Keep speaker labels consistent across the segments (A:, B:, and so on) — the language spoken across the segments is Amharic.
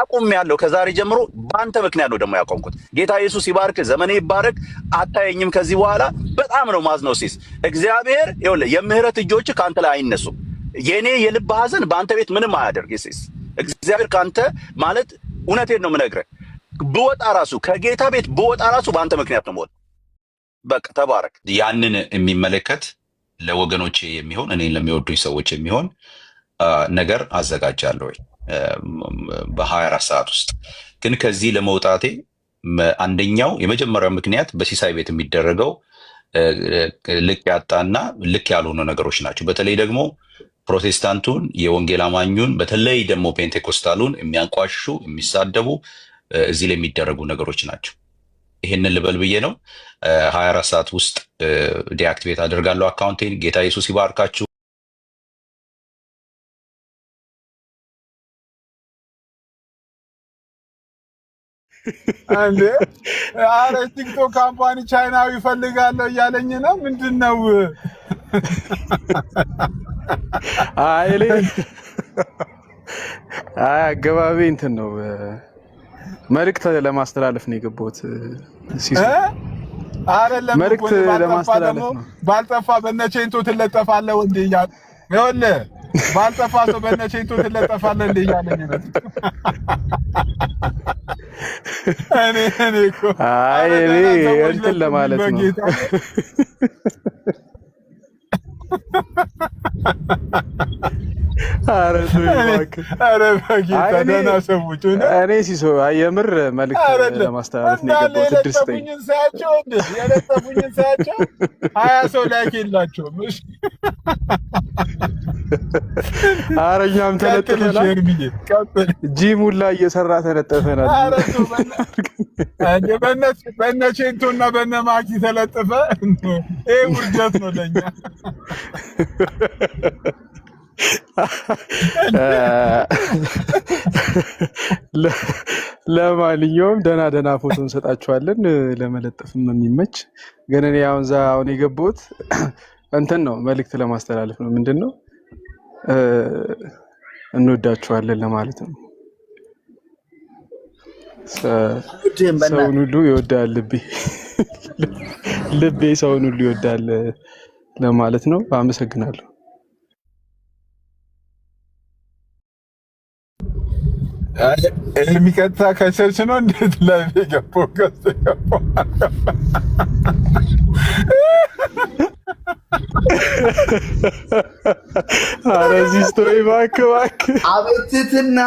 A: አቁሜያለሁ ከዛሬ ጀምሮ በአንተ ምክንያት ነው ደግሞ ያቆምኩት። ጌታ ኢየሱስ ይባርክ፣ ዘመኔ ይባረክ። አታየኝም ከዚህ በኋላ። በጣም ነው ማዝነው ሲስ እግዚአብሔር ይኸውልህ የምህረት እጆች ካንተ ላይ አይነሱም። የኔ የልብ ሐዘን በአንተ ቤት ምንም አያደርግ ሲስ እግዚአብሔር ካንተ ማለት እውነቴን ነው የምነግርህ። ብወጣ ራሱ ከጌታ ቤት ብወጣ ራሱ በአንተ ምክንያት ነው የምወጣው። በቃ ተባረክ። ያንን የሚመለከት ለወገኖቼ የሚሆን እኔን ለሚወዱኝ ሰዎች የሚሆን ነገር አዘጋጃለሁ በ24 ሰዓት ውስጥ። ግን ከዚህ ለመውጣቴ አንደኛው የመጀመሪያው ምክንያት በሲሳይ ቤት የሚደረገው ልክ ያጣና ልክ ያልሆኑ ነገሮች ናቸው። በተለይ ደግሞ ፕሮቴስታንቱን፣ የወንጌል አማኙን፣ በተለይ ደግሞ ፔንቴኮስታሉን የሚያንቋሽሹ የሚሳደቡ እዚህ ላይ የሚደረጉ ነገሮች ናቸው። ይሄንን ልበል ብዬ ነው። 24 ሰዓት ውስጥ ዲአክቲቬት አደርጋለሁ አካውንቴን። ጌታ ኢየሱስ ይባርካችሁ።
B: አንዴ አረ ቲክቶክ ካምፓኒ ቻይናዊ ፈልጋለሁ እያለኝ ነው። ምንድነው?
C: አይሌ አገባቢ እንትን ነው መልእክት ለማስተላለፍ ነው የገባሁት።
B: አይደለም
C: መልእክት ለማስተላለፍ ነው።
B: ባልጠፋ በነቼንቶ ትለጠፋለህ እንዴ እያለ ይኸውልህ፣ ባልጠፋ ሰው በነቼንቶ ትለጠፋለህ እንዴ እያለኝ ነው። እኔ እኮ
C: አይ እኔ እንትን ለማለት ነው። አረ
B: በጌታ ደህና ሰዎች
C: እኔ ሲሶ የምር መልእክት ለማስተላለፍ ነው የገባሁት።
B: የለጠፉኝን ሳያቸው የለጠፉኝን ሳያቸው 20 ሰው ላይክ የላቸውም። እሺ
C: ኧረ እኛም ተለጥፈናል። ጂም ሁላ እየሰራ ተለጠፈናል።
B: በነ ቼንቶና በነ ማኪ ተለጠፈ። ይሄ ውርደት ነው ለኛ።
C: ለማንኛውም ደህና ፎቶ እንሰጣችኋለን ለመለጠፍም የሚመች። ግን እኔ አሁን የገባሁት እንትን ነው መልእክት ለማስተላለፍ ነው። ምንድን ነው እንወዳችኋለን ለማለት ነው። ሰውን ሁሉ ይወዳል ልቤ ሰውን ሁሉ ይወዳል ለማለት ነው። አመሰግናለሁ።
B: የሚቀጥታ ከቸርች ነው እንዴት ላይ የገባው?
C: ኧረ እዚህ ስቶሪ እባክህ
D: አቤትትና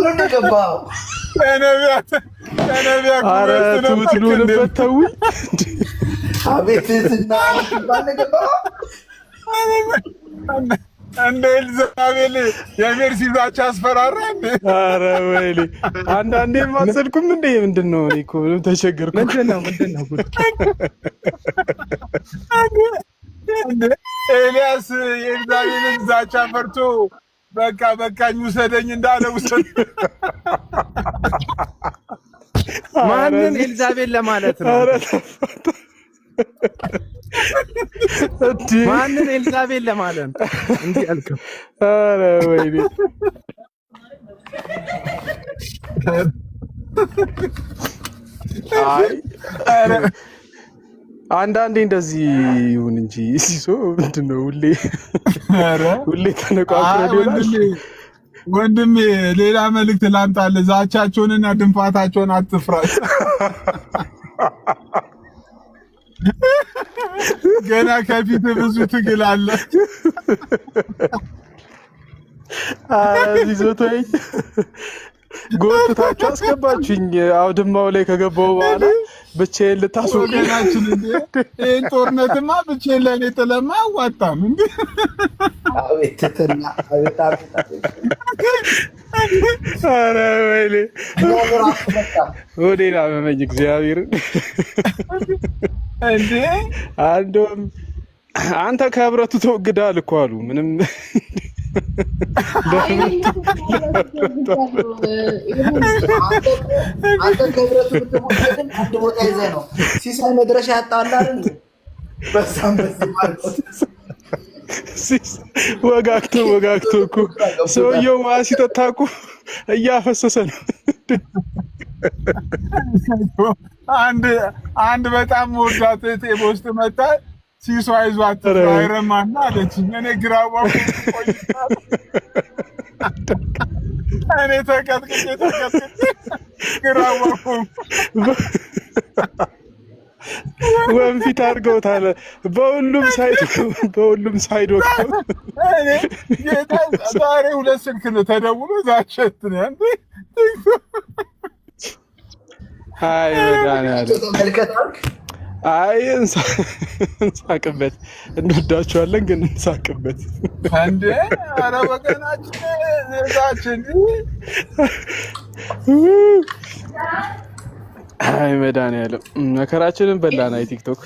D: እንደገባው
B: ነቢያት
C: ኧረ ትውትሉንበት ተውኝ።
D: አቤትትና እንደገባው
B: እንደ ኤልዛቤል የሜርሲዛች አስፈራራ እንዴ!
C: ኧረ ወይኔ አንዳንዴም አትሰልኩም እንዴ? ምንድን ነው? እኔ እኮ ምንም ተቸገርኩ።
D: ምንድን ነው
B: ኤልያስ የኤልዛቤልን ዛቻ ፈርቶ በቃኝ ውሰደኝ እንዳለ ውሰድ።
D: ማንን ኤልዛቤል ለማለት ነው? ማንን ኤልዛቤል ለማለት እንዲህ አልከው?
C: ኧረ ወይኔ አንዳንዴ እንደዚህ ይሁን እንጂ ሲሶ ምንድን ነው ሁሌ ተነቋቁረን ይሆናል።
B: ወንድሜ ሌላ መልእክት ላምጣልህ። ዛቻቸውንና ድንፋታቸውን አትፍራሽ። ገና ከፊት ብዙ ትግል አለ።
C: ዚዞቶኝ ጎትታችሁ አስገባችሁኝ አውድማው ላይ ከገባው በኋላ ብቻዬን ልታስወቁኝ
B: ናችሁ እንዴ? ይሄን ጦርነትማ ብቻዬን ለኔ ጥለማ አዋጣም እንዴ?
D: አቤትና
C: ኧረ ወይኔ ወዴላ መመኝ እግዚአብሔርን
B: እንዴ
C: አንዶም አንተ ከህብረቱ ተወግዳል እኮ አሉ። ምንም
D: አንተ ከህብረቱ ብትወግድ አንድ ቦታ ይዘህ ነው ሲሳይ መድረሻ ያጣላል እንዴ? በዛም በዚህ ማለት
C: ወጋግቶ እኮ ሰውየው ውሃ ሲጠጣ እኮ እያፈሰሰ ነው።
B: አንድ በጣም ወዳት እህቴ በውስጥ መጣ ሲሶ አይዟት አይረማና አለችኝ። እኔ ግራዋ እኔ ተቀጥቅጬ ግራዋ
C: ወንፊት አድርገውታል። በሁሉም ሳይድ ወቅተው
B: ዛሬ 2 ስልክ ነው ተደውሎ ዛቸት ነው እንዴ?
C: አይ መድኃኒዓለም አይ እንሳቅበት፣ እንወዳቸዋለን ግን እንሳቅበት
B: እንዴ! ኧረ ወገናችን እዛችን
C: አይ መድኃኒዓለም መከራችንን በላን። አይ ቲክቶክ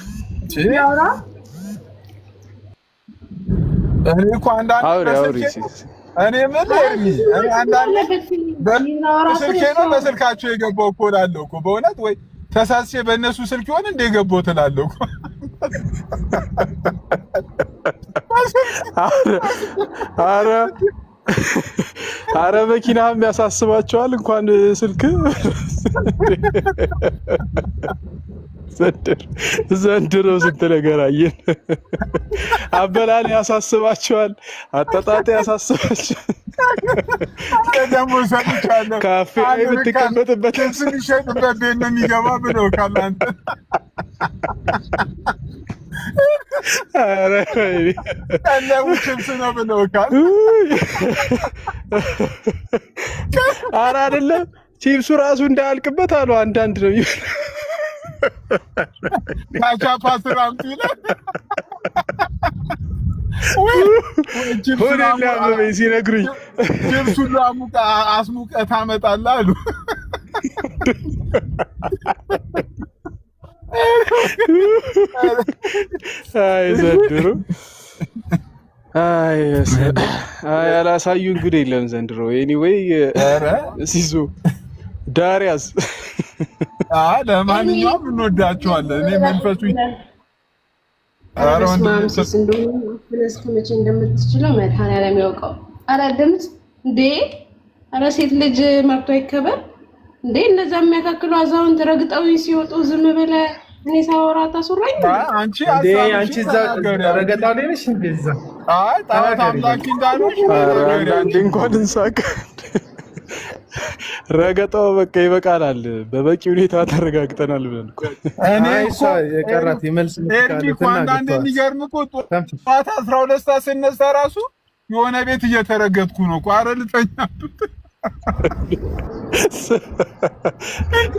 B: እኔ እኮ አንዳንድ እኔ ምን አንዳንድ በስልኬ ነው በስልካቸው የገባው እኮ እላለሁ እኮ በእውነት ወይ ተሳስቼ በእነሱ ስልክ ይሆን እንደ ገባው ትላለሁ እኮ።
C: አረ መኪናም ያሳስባቸዋል እንኳን ስልክ። ዘንድሮ ስንት ነገር አየን። አበላል ያሳስባቸዋል፣ አጠጣጤ ያሳስባቸዋል።
B: ደግሞ ሰምቻለሁ
C: ካፌ የምትቀመጥበት
B: የሚሸጥበት ቤት ነው የሚገባ ብለው ካላንተ ችብስ ነው ብለው ካል
C: ኧረ አይደለም ቺፕሱ ራሱ እንዳያልቅበት አሉ። አንዳንድ ነው
B: ካቻፓ ስራምት ይላል።
C: ሆኔ ሊያመመኝ ሲነግሩኝ
B: ችብሱን አስሙቀህ ታመጣለህ አሉ።
C: አይ ዘንድሮ አይ ያላሳዩ እንግዲህ የለም ዘንድሮ። ኤኒዌይ ሲሱ ዳሪያስ
B: ለማንኛውም እንወዳቸዋለን። እኔ መንፈሱ
E: መቼ እንደምትችለው መድኃኒዓለም ያውቀው። ኧረ ድምፅ እንዴ! ኧረ ሴት ልጅ መብቷ ይከበር እንዴ! እነዛ የሚያካክሉ አዛውንት ረግጠው ሲወጡ ዝም ብለህ እኔ ሳወራ ታስወራኝ
B: አንቺ
D: እዛ ረገጣ ላይ ነሽ እንዴ? እዛ
B: ጣዖት አምላኪ እንዳልሆንሽ
C: አንዴ እንኳን እንሳቅ። ረገጣው በቃ ይበቃናል፣ በበቂ ሁኔታ ተረጋግጠናል ብለን እኮ
B: እኔ
D: እሷ የቀራት የመልስ
B: አንዳንድ የሚገርም እኮ ጠዋት 12 ሰዓት ስነሳ ራሱ የሆነ ቤት እየተረገጥኩ ነው እኮ። ኧረ ልተኛ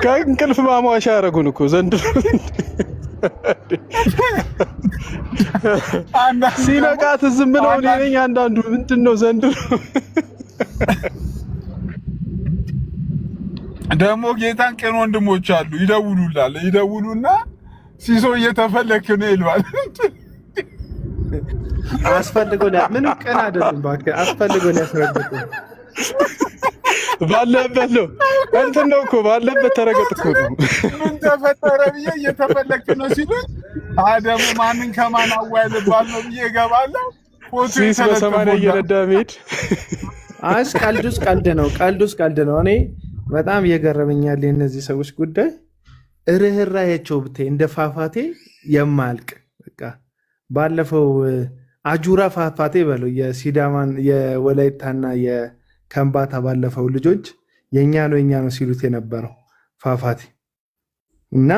C: ከእንቅልፍ ማሟሻ ያደረጉን እኮ ዘንድሮ። ሲነቃት ዝም ብለው እኔ ነኝ አንዳንዱ ምንድን ነው ዘንድሮ
B: ደግሞ ጌታን ቅን ወንድሞች አሉ። ይደውሉና ሲሶ እየተፈለክ ነው ይሏል።
D: አስፈልጎኛል። ምን ቀን አይደለም እባክህ፣ አስፈልጎኛል ያስረግጡ
B: ባለበት ነው እንትን ነው እኮ ባለበት ተረገጥኩ ነው። ምን ተፈጠረ ብዬ እየተፈለክ ነው ሲሉኝ አደሙ ማንን ከማን አዋይል ባል ነው ብዬ እገባለሁ።
C: ሲስ በሰማንያ እየነዳ መሄድ
D: አስ ቀልዱስ ቀልድ ነው። እኔ በጣም እየገረመኛል የእነዚህ ሰዎች ጉዳይ። ርህራሄያቸው ብታይ እንደ ፏፏቴ የማያልቅ በቃ ባለፈው አጁራ ፏፏቴ በለው የሲዳማን የወላይታና የከምባታ ባለፈው ልጆች የኛ ነው ሲሉት የነበረው ፏፏቴ እና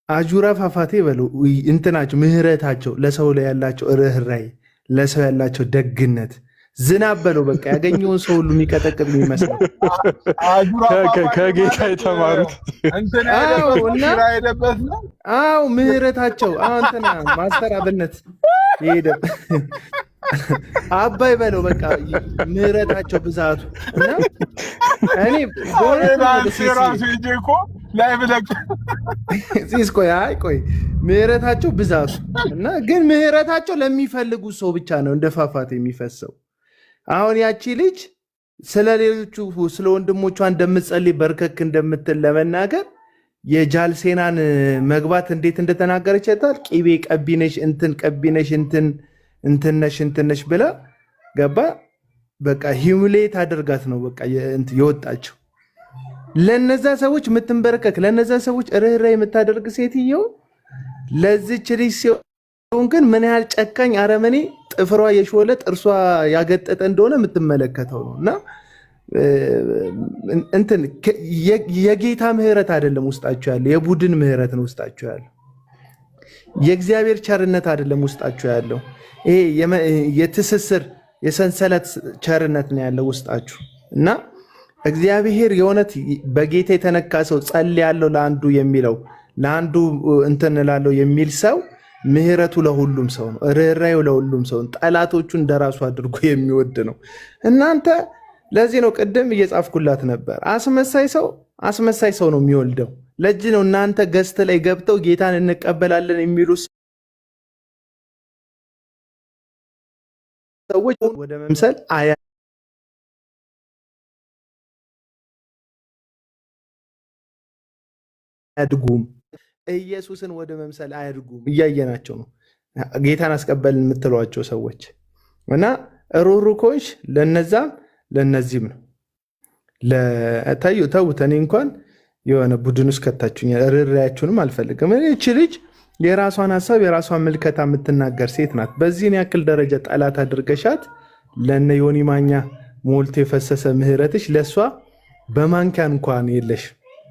D: አጁራ ፏፏቴ በለው እንትናቸው ምህረታቸው፣ ለሰው ላይ ያላቸው ርህራሄ፣ ለሰው ያላቸው ደግነት ዝናብ በለው በቃ ያገኘውን ሰው ሁሉ የሚቀጠቅጥ የሚመስለው
C: ከጌታ የተማሩት
D: አዎ ምህረታቸው እንትና ማስተር አብነት ይሄደ አባይ በለው በቃ ምህረታቸው ብዛቱ እና እኔ ቆይ ምህረታቸው ብዛቱ እና ግን ምህረታቸው ለሚፈልጉ ሰው ብቻ ነው እንደ ፏፏቴ የሚፈሰው። አሁን ያቺ ልጅ ስለ ሌሎቹ ስለ ወንድሞቿ እንደምትጸልይ በርከክ እንደምትል ለመናገር የጃልሴናን መግባት እንዴት እንደተናገረች አይታል። ቂቤ ቀቢነሽ እንትን እንትነሽ ብላ ገባ በቃ ሂሙሌት አድርጋት ነው በቃ የወጣቸው። ለነዛ ሰዎች የምትንበረከክ ለነዛ ሰዎች ርህራሄ የምታደርግ ሴትየው ለዚች ልጅ ሲሆን ግን ምን ያህል ጨካኝ አረመኔ ጥፍሯ የሾለ ጥርሷ ያገጠጠ እንደሆነ የምትመለከተው ነው። እና እንትን የጌታ ምህረት አይደለም ውስጣቸው ያለው፣ የቡድን ምህረት ነው ውስጣቸው ያለው። የእግዚአብሔር ቸርነት አይደለም ውስጣቸው ያለው። ይሄ የትስስር የሰንሰለት ቸርነት ነው ያለው ውስጣችሁ። እና እግዚአብሔር የእውነት በጌታ የተነካ ሰው ጸልያለሁ ለአንዱ የሚለው ለአንዱ እንትን እላለሁ የሚል ሰው ምህረቱ ለሁሉም ሰው ነው፣ ርህራሄው ለሁሉም ሰው ነው። ጠላቶቹ እንደራሱ አድርጎ የሚወድ ነው። እናንተ ለዚህ ነው ቅድም እየጻፍኩላት ነበር፣ አስመሳይ ሰው ነው የሚወልደው። ለዚህ ነው እናንተ ገስት ላይ ገብተው ጌታን እንቀበላለን የሚሉ ሰዎች ወደ መምሰል አያድጉም። ኢየሱስን ወደ መምሰል አያድጉም። እያየናቸው ነው። ጌታን አስቀበልን የምትሏቸው ሰዎች እና ሩሩኮች ለነዛም ለነዚህም ነው። ተውት። እኔ እንኳን የሆነ ቡድን ውስጥ ከታችሁኛል። ርህራሄያችሁንም አልፈልግም። እቺ ልጅ የራሷን ሀሳብ የራሷን ምልከታ የምትናገር ሴት ናት። በዚህን ያክል ደረጃ ጠላት አድርገሻት ለነ ዮኒ ማኛ ሞልቶ የፈሰሰ ምህረትሽ ለእሷ በማንኪያ እንኳን የለሽ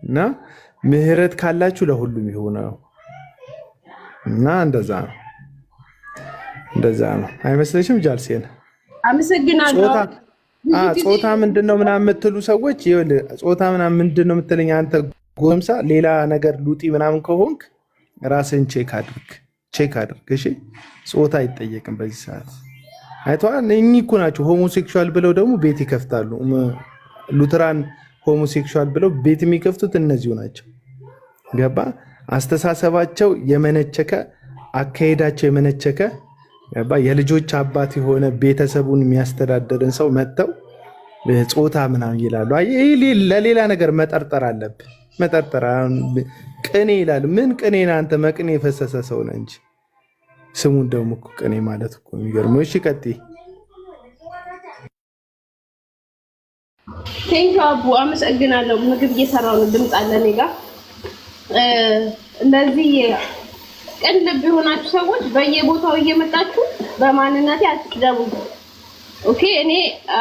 D: እና ምህረት ካላችሁ ለሁሉም ይሆነው እና እንደዛ ነው። አይመስልሽም ጃልሴን?
E: አመሰግናለሁ።
D: ጾታ ምንድነው ምናምን የምትሉ ሰዎች ጾታ ምናምን ምንድነው የምትለኝ አንተ ጎምሳ ሌላ ነገር ሉጢ ምናምን ከሆንክ ራስን ቼክ አድርግ። እሺ ጾታ አይጠየቅም በዚህ ሰዓት። አይተዋል። እኚህ እኮ ናቸው ሆሞሴክሹዋል ብለው ደግሞ ቤት ይከፍታሉ። ሉትራን ሆሞሴክሹዋል ብለው ቤት የሚከፍቱት እነዚሁ ናቸው። ገባ? አስተሳሰባቸው የመነቸከ፣ አካሄዳቸው የመነቸከ ገባ? የልጆች አባት የሆነ ቤተሰቡን የሚያስተዳድርን ሰው መጥተው ጾታ ምናምን ይላሉ። ለሌላ ነገር መጠርጠር አለብህ። መጠርጠር ቅኔ ይላሉ። ምን ቅኔ ነህ አንተ? መቅኔ የፈሰሰ ሰው ነህ እንጂ ስሙን ደግሞ እኮ ቅኔ ማለት እኮ የሚገርመው። እሺ ቀጥይ።
E: ቴንኪው አቡ አመሰግናለሁ። ምግብ እየሰራሁ ነው፣ ድምፅ አለ እኔ ጋር። እንደዚህ ቅን ልብ የሆናችሁ ሰዎች በየቦታው እየመጣችሁ በማንነቴ አትቅደሙ። ኦኬ እኔ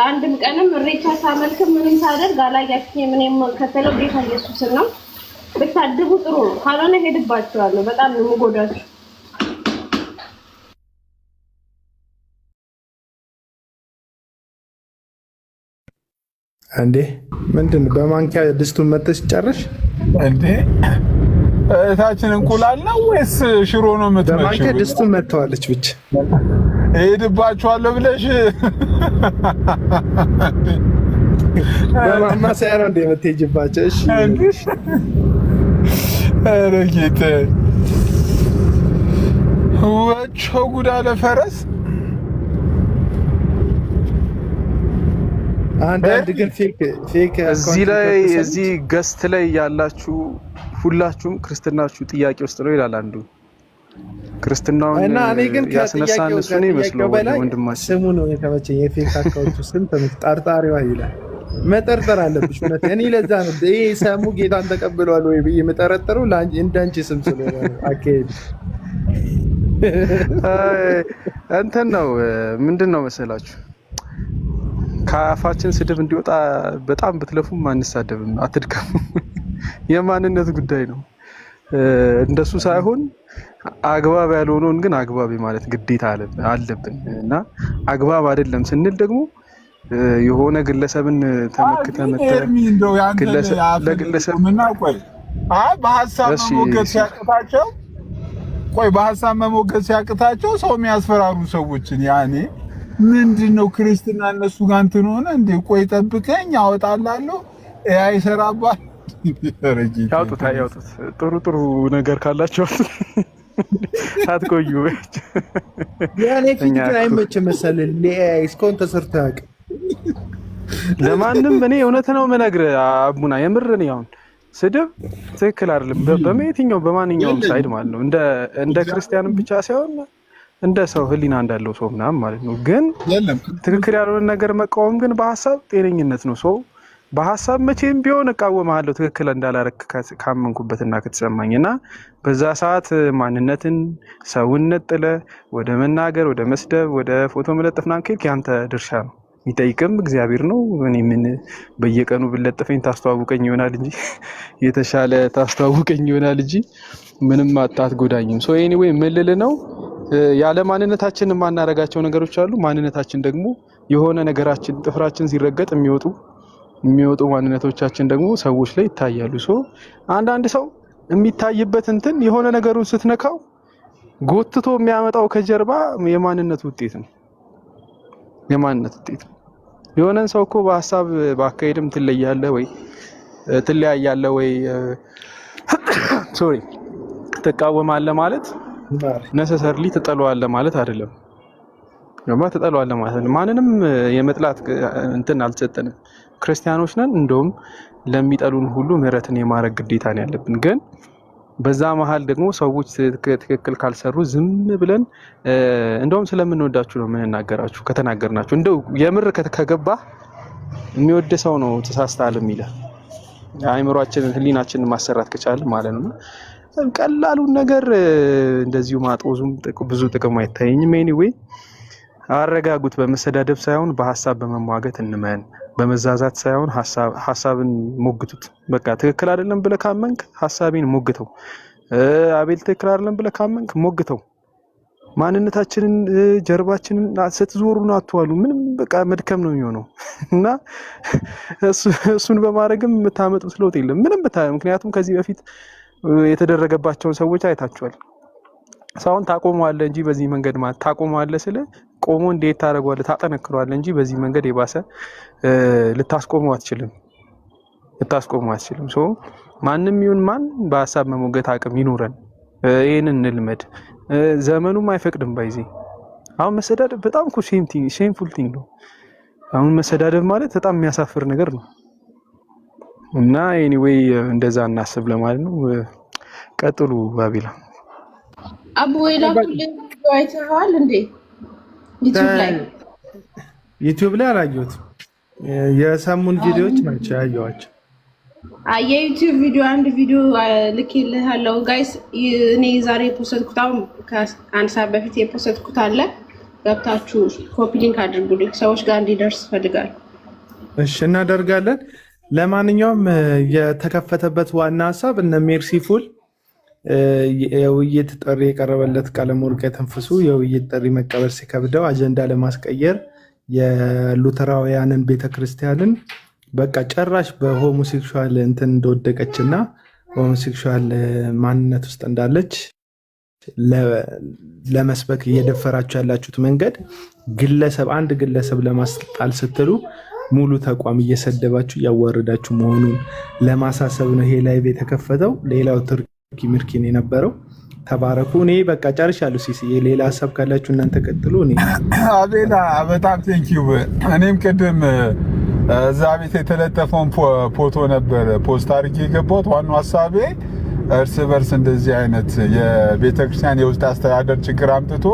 E: አንድም ቀንም እሬቻ ሳመልክም ምንም ሳደርግ አላያችሁኝም። እኔ የምከተለው ጌታ ኢየሱስን ነው። ብታድቡ ጥሩ ነው፣ ካልሆነ ሄድባችኋለሁ። በጣም ነው የምጎዳችሁ።
D: እንዴ ምንድን በማንኪያ ድስቱን መተሽ ጨርሽ
B: እንዴ? እታችን እንቁላል ነው ወይስ ሽሮ ነው የምትመጪው?
D: በማንኪያ ድስቱን መተዋለች ብቻ
B: ሄድባችኋለሁ ብለሽ
D: በማማሰያ ነው እንደ የምትሄጂባቸው? እሺ
B: ኧረ ጌታዬ ወቸው ጉዳ ለፈረስ።
D: አንዳንድ ግን ፌክ
C: እዚህ ገስት ላይ ያላችሁ ሁላችሁም ክርስትናችሁ ጥያቄ ውስጥ ነው ይላል አንዱ። ክርስትናውን
D: እና እኔ ግን
C: ያስነሳን እሱ ነው ይመስለው ወንድማችን።
D: ስሙ ነው የተመቸኝ። የፌክ አካውንቱ ስም ጠርጣሪዋ ይላል። መጠርጠር አለብሽ እውነት። እኔ ለዛ ነው ይሄ ሰሙ ጌታን ተቀብሏል ወይ ብዬ የምጠረጥረው እንዳንቺ ስም ስለሆነ አካሄድ
C: እንትን ነው። ምንድን ነው መሰላችሁ ከአፋችን ስድብ እንዲወጣ በጣም ብትለፉም አንሳደብም፣ አትድከሙ። የማንነት ጉዳይ ነው። እንደሱ ሳይሆን አግባብ ያልሆነውን ግን አግባብ ማለት ግዴታ አለብን እና አግባብ አይደለም ስንል ደግሞ የሆነ ግለሰብን ተመክተ ለግለሰብ
B: በሀሳብ መሞገት ሲያቅታቸው ሰው የሚያስፈራሩ ሰዎችን ያኔ ምንድነው ክርስትና እነሱ ጋር እንትን ሆነ እንዴ? ቆይ ጠብቀኝ አወጣላለሁ አይሰራባል።
C: ያውጡት ጥሩ ነገር ካላቸው አትቆዩ።
D: ያኔ ፊት ግን አይመችም መሰለኝ እስካሁን ተሰርቶ አያውቅም
C: ለማንም። እኔ እውነት ነው የምነግርህ አቡና፣ የምር ነው አሁን ስድብ ትክክል አይደለም በየትኛው በማንኛውም ሳይድ ማለት ነው። እንደ ክርስቲያንም ብቻ ሳይሆን እንደ ሰው ህሊና እንዳለው ሰው ምናምን ማለት ነው። ግን
B: የለም
C: ትክክል ያልሆነ ነገር መቃወም ግን በሀሳብ ጤነኝነት ነው። ሰው በሀሳብ መቼም ቢሆን እቃወማለሁ ትክክል እንዳላረክ ካመንኩበትና ከተሰማኝና በዛ ሰዓት ማንነትን ሰውነት ጥለ ወደ መናገር ወደ መስደብ ወደ ፎቶ መለጠፍና ከልክ ያንተ ድርሻ ነው። ይጠይቅም እግዚአብሔር ነው። እኔ ምን በየቀኑ ብለጥፈኝ ታስተዋውቀኝ ይሆናል እንጂ የተሻለ ታስተዋውቀኝ ይሆናል እንጂ ምንም አታጎዳኝም። ሶ ኤኒዌይ ምልል ነው ያለ ማንነታችን የማናረጋቸው ነገሮች አሉ። ማንነታችን ደግሞ የሆነ ነገራችን ጥፍራችን ሲረገጥ የሚወጡ ማንነቶቻችን ደግሞ ሰዎች ላይ ይታያሉ። ሶ አንዳንድ ሰው የሚታይበት እንትን የሆነ ነገሩን ስትነካው ጎትቶ የሚያመጣው ከጀርባ የማንነት ውጤት ነው። የማንነት ውጤት የሆነን ሰው እኮ በሐሳብ በአካሄድም ትለያለህ ወይ ሶሪ ተቃወማለህ ማለት ነሰሰርሊ ተጠሏለህ ማለት አይደለም። ተጠሏለህ ማለት ነው። ማንንም የመጥላት እንትን አልተሰጠንም። ክርስቲያኖች ነን። እንደውም ለሚጠሉን ሁሉ ምህረትን የማድረግ ግዴታ ነው ያለብን። ግን በዛ መሃል ደግሞ ሰዎች ትክክል ካልሰሩ ዝም ብለን እንደውም ስለምንወዳችሁ ነው የምንናገራችሁ። ከተናገርናችሁ እንደው የምር ከገባ የሚወድ ሰው ነው ተሳስተሃል የሚለው አእምሯችንን ህሊናችንን ማሰራት ከቻለ ማለት ነው። ቀላሉን ነገር እንደዚሁ ማጦዙም ብዙ ጥቅም አይታየኝም። ኤኒዌይ አረጋጉት። በመሰዳደብ ሳይሆን በሐሳብ በመሟገት እንመን። በመዛዛት ሳይሆን ሐሳብን ሞግቱት። በቃ ትክክል አይደለም ብለህ ካመንክ ሐሳቤን ሞግተው። አቤል ትክክል አይደለም ብለህ ካመንክ ሞግተው። ማንነታችንን ጀርባችንን ስትዞሩና አትዋሉ ምንም በቃ መድከም ነው የሚሆነው እና እሱን በማድረግም የምታመጡት ለውጥ የለም ምንም ምክንያቱም ከዚህ በፊት የተደረገባቸውን ሰዎች አይታችኋል። ሰውን ታቆመዋለህ እንጂ በዚህ መንገድ ማለት ታቆመዋለህ ስለ ቆሞ እንዴት ታደርገዋለህ ታጠነክረዋለህ እንጂ በዚህ መንገድ የባሰ ልታስቆመው አትችልም። ሶ ማንም ይሁን ማን በሐሳብ መሞገት አቅም ይኖረን። ይሄንን እንልመድ። ዘመኑም አይፈቅድም። ባይዚ አሁን መሰዳደብ በጣም እኮ ሼምፉል ቲንግ ነው። አሁን መሰዳደብ ማለት በጣም የሚያሳፍር ነገር ነው እና ኤኒዌይ እንደዛ እናስብ ለማለት ነው። ቀጥሉ ባቢላ።
E: አቡ ወይላ ኩል አይተሃል እንዴ?
D: ዩቲዩብ ላይ አላየሁትም። የሰሙን ቪዲዮዎች ናቸው ያየኋቸው።
E: የዩቲዩብ ቪዲዮ አንድ ቪዲዮ ልኬልሃለሁ ጋይስ። እኔ ዛሬ ፖስትኩት ከአንድ ሰዓት በፊት የፖስትኩት አለ። ገብታችሁ ኮፒ ሊንክ አድርጉልኝ፣ ሰዎች ጋር እንዲደርስ ፈልጋለሁ።
D: እሺ እናደርጋለን። ለማንኛውም የተከፈተበት ዋና ሀሳብ እነ ሜርሲፉል የውይይት ጥሪ የቀረበለት ቀለመወርቅ የተንፍሱ የውይይት ጥሪ መቀበል ሲከብደው አጀንዳ ለማስቀየር የሉተራውያንን ቤተክርስቲያንን በቃ ጨራሽ በሆሞሴክሹዋል እንትን እንደወደቀችና ሆሞሴክሹዋል ማንነት ውስጥ እንዳለች ለመስበክ እየደፈራችሁ ያላችሁት መንገድ አንድ ግለሰብ ለማስጣል ስትሉ ሙሉ ተቋም እየሰደባችሁ እያዋረዳችሁ መሆኑን ለማሳሰብ ነው ይሄ ላይቭ የተከፈተው። ሌላው ትርኪ ምርኪን የነበረው ተባረኩ። እኔ በቃ ጨርሻለሁ። ሲሲ ሌላ ሀሳብ ካላችሁ እናንተ ቀጥሉ። እኔ
B: አቤላ በጣም ቴንኪው። እኔም ቅድም እዛ ቤት የተለጠፈውን ፎቶ ነበር ፖስት አድርጌ የገባሁት። ዋናው ሀሳቤ እርስ በርስ እንደዚህ አይነት የቤተክርስቲያን የውስጥ አስተዳደር ችግር አምጥቶ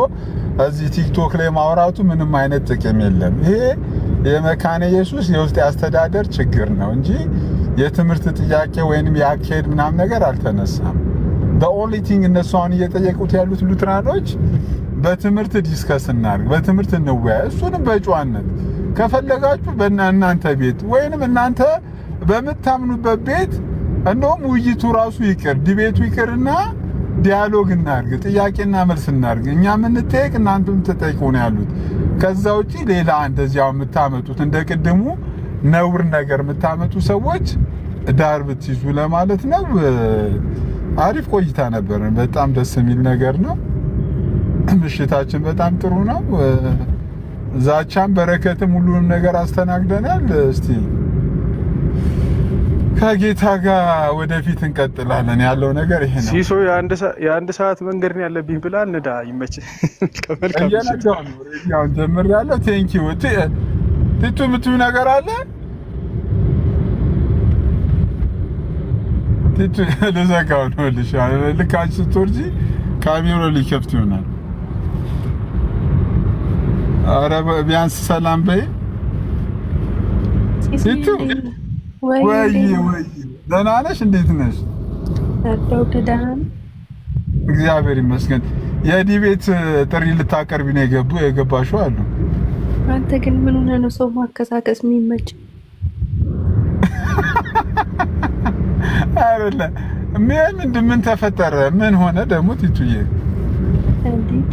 B: እዚህ ቲክቶክ ላይ ማውራቱ ምንም አይነት ጥቅም የለም። ይሄ የመካነ ኢየሱስ የውስጥ አስተዳደር ችግር ነው እንጂ የትምህርት ጥያቄ ወይንም የአካሄድ ምናምን ነገር አልተነሳም። በኦንሊ ቲንግ እነሱ አሁን እየጠየቁት ያሉት ሉትራኖች በትምህርት ዲስከስ እናድርግ፣ በትምህርት እንወያይ። እሱንም በጨዋነት ከፈለጋችሁ በእናንተ ቤት ወይንም እናንተ በምታምኑበት ቤት እንደውም ውይይቱ ራሱ ይቅር፣ ዲቤቱ ይቅርና ዲያሎግ እናድርግ፣ ጥያቄና መልስ እናድርግ። እኛ የምንጠይቅ እናንተም ተጠይቁ ነው ያሉት። ከዛ ውጪ ሌላ እንደዚያው የምታመጡት እንደ ቅድሙ ነውር ነገር የምታመጡ ሰዎች ዳር ብትይዙ ለማለት ነው። አሪፍ ቆይታ ነበር። በጣም ደስ የሚል ነገር ነው። ምሽታችን በጣም ጥሩ ነው። ዛቻም በረከትም ሁሉንም ነገር አስተናግደናል። እስቲ ከጌታ ጋር ወደፊት እንቀጥላለን። ያለው ነገር ይሄ ነው።
C: ሲሶ የአንድ ሰዓት መንገድ ነው ያለብኝ ብላ እንዳ ይመች ከመልካም
B: ያው ጀምር ያለው ቴንኪው ትቱ ምትዩ ነገር አለ ትቱ ለዘጋው ነው ልሽ ልካች ስትወርጂ ካሜራው ሊከፍት ይሆናል። ኧረ ቢያንስ ሰላም በይ ሲቱ። ወይ ደህና ነሽ? እንዴት ነሽ? እግዚአብሔር ይመስገን። የዲቤት ጥሪ ልታቀርቢ ነው የገባሽው አሉ።
F: አንተ ግን ምን ሆነህ ነው ሰው ማከሳከስ የሚመች?
B: አይደለ ምን ተፈጠረ? ምን ሆነ ደግሞ ቲቱዬ?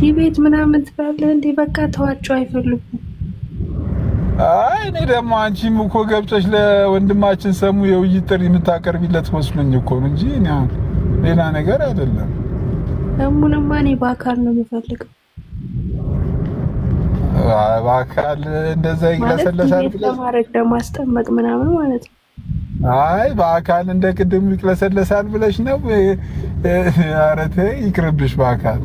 F: ዲቤት ምናምን ትላለህ እንዴ? በቃ ተዋቸው፣ አይፈልጉም።
B: አይ እኔ ደግሞ አንቺም እኮ ገብተሽ ለወንድማችን ሰሙ የውይይት ጥሪ የምታቀርቢለት መስሎኝ እኮ ነው እንጂ ሌላ ነገር አይደለም።
F: ሰሙንማ እኔ በአካል ነው የምፈልገው።
B: በአካል እንደዛ ይግለሰለሳል ብለሽ
F: ለማድረግ ለማስጠመቅ ምናምን ማለት ነው።
B: አይ በአካል እንደ ቅድሙ ይግለሰለሳል ብለሽ ነው? ኧረ ተይ ይቅርብሽ በአካል።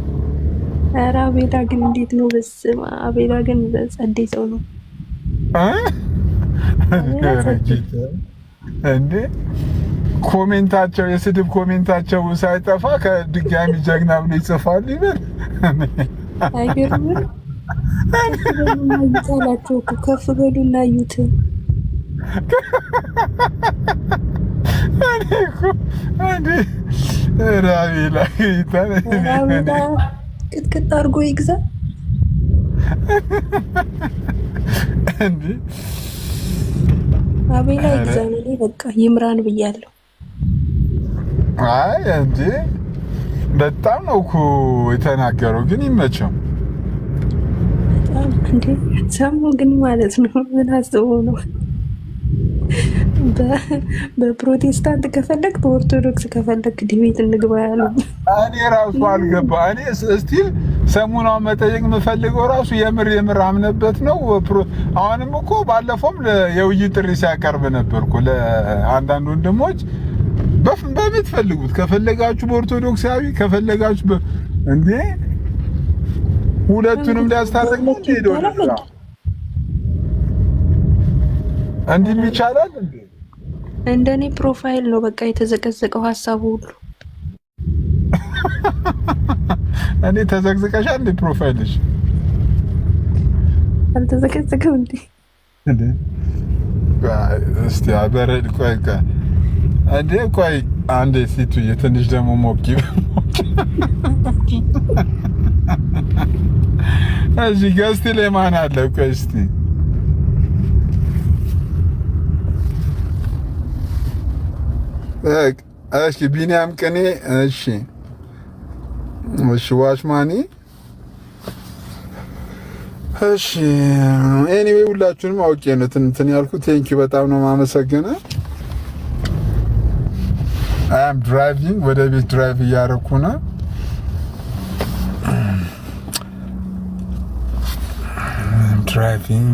F: ኧረ አቤላ ግን እንዴት ነው? በስመ አብ አቤላ ግን ጸዴ ሰው ነው
B: እንዴ! ኮሜንታቸው የስድብ ኮሜንታቸው ሳይጠፋ ከድጋሚ ጀግና ብሎ ይጽፋሉ ይበል።
F: አይገርምም? አይታላችሁ ከፍ በሉና አዩት።
B: አንዴ ራቢላ
F: ቅጥቅጥ አድርጎ ይግዛ
B: እንዴ!
F: አቤላ ይግዛ ነው። በቃ ይምራን ብያለሁ።
B: አይ እንዴ በጣም ነው እኮ የተናገረው፣ ግን ይመቸው።
F: በጣም እንዴ ሰሙ ግን ማለት ነው ምን አስበው ነው? በፕሮቴስታንት ከፈለግ በኦርቶዶክስ ከፈለግ ዲቤት እንግባ ያለው።
B: እኔ ራሱ አልገባ። እኔ እስቲል ሰሙናው መጠየቅ የምፈልገው ራሱ የምር አምነበት ነው። አሁንም እኮ ባለፈውም የውይይት ጥሪ ሲያቀርብ ነበርኩ ለአንዳንድ ወንድሞች በምትፈልጉት ከፈለጋችሁ በኦርቶዶክሳዊ ከፈለጋችሁ እንዴ ሁለቱንም ሊያስታርቅ ነው ሄዶ እንዲህ ይቻላል እንዴ?
F: እንደኔ ፕሮፋይል ነው በቃ የተዘቀዘቀው ሀሳቡ ሁሉ።
B: እኔ ተዘቅዝቀሻል እንዴ? ፕሮፋይልሽ
F: አልተዘቀዘቀም እንዴ?
B: እስቲ አበረድ ቆይ አንዴ ሲቱዬ ትንሽ ደግሞ ሞቂ እዚህ ገዝቲ ላይ ማን አለ? ቆይ እስቲ እሺ ቢኒያም ቅኔ እሺ ዋሽማኒ እሺ ኤኒዌይ ሁላችሁንም አውቄ ነው እንትን ያልኩት። ቴንኪው በጣም ነው የማመሰግነው። I am driving ወደ ቤት ድራይቭ እያደረኩ ነው። driving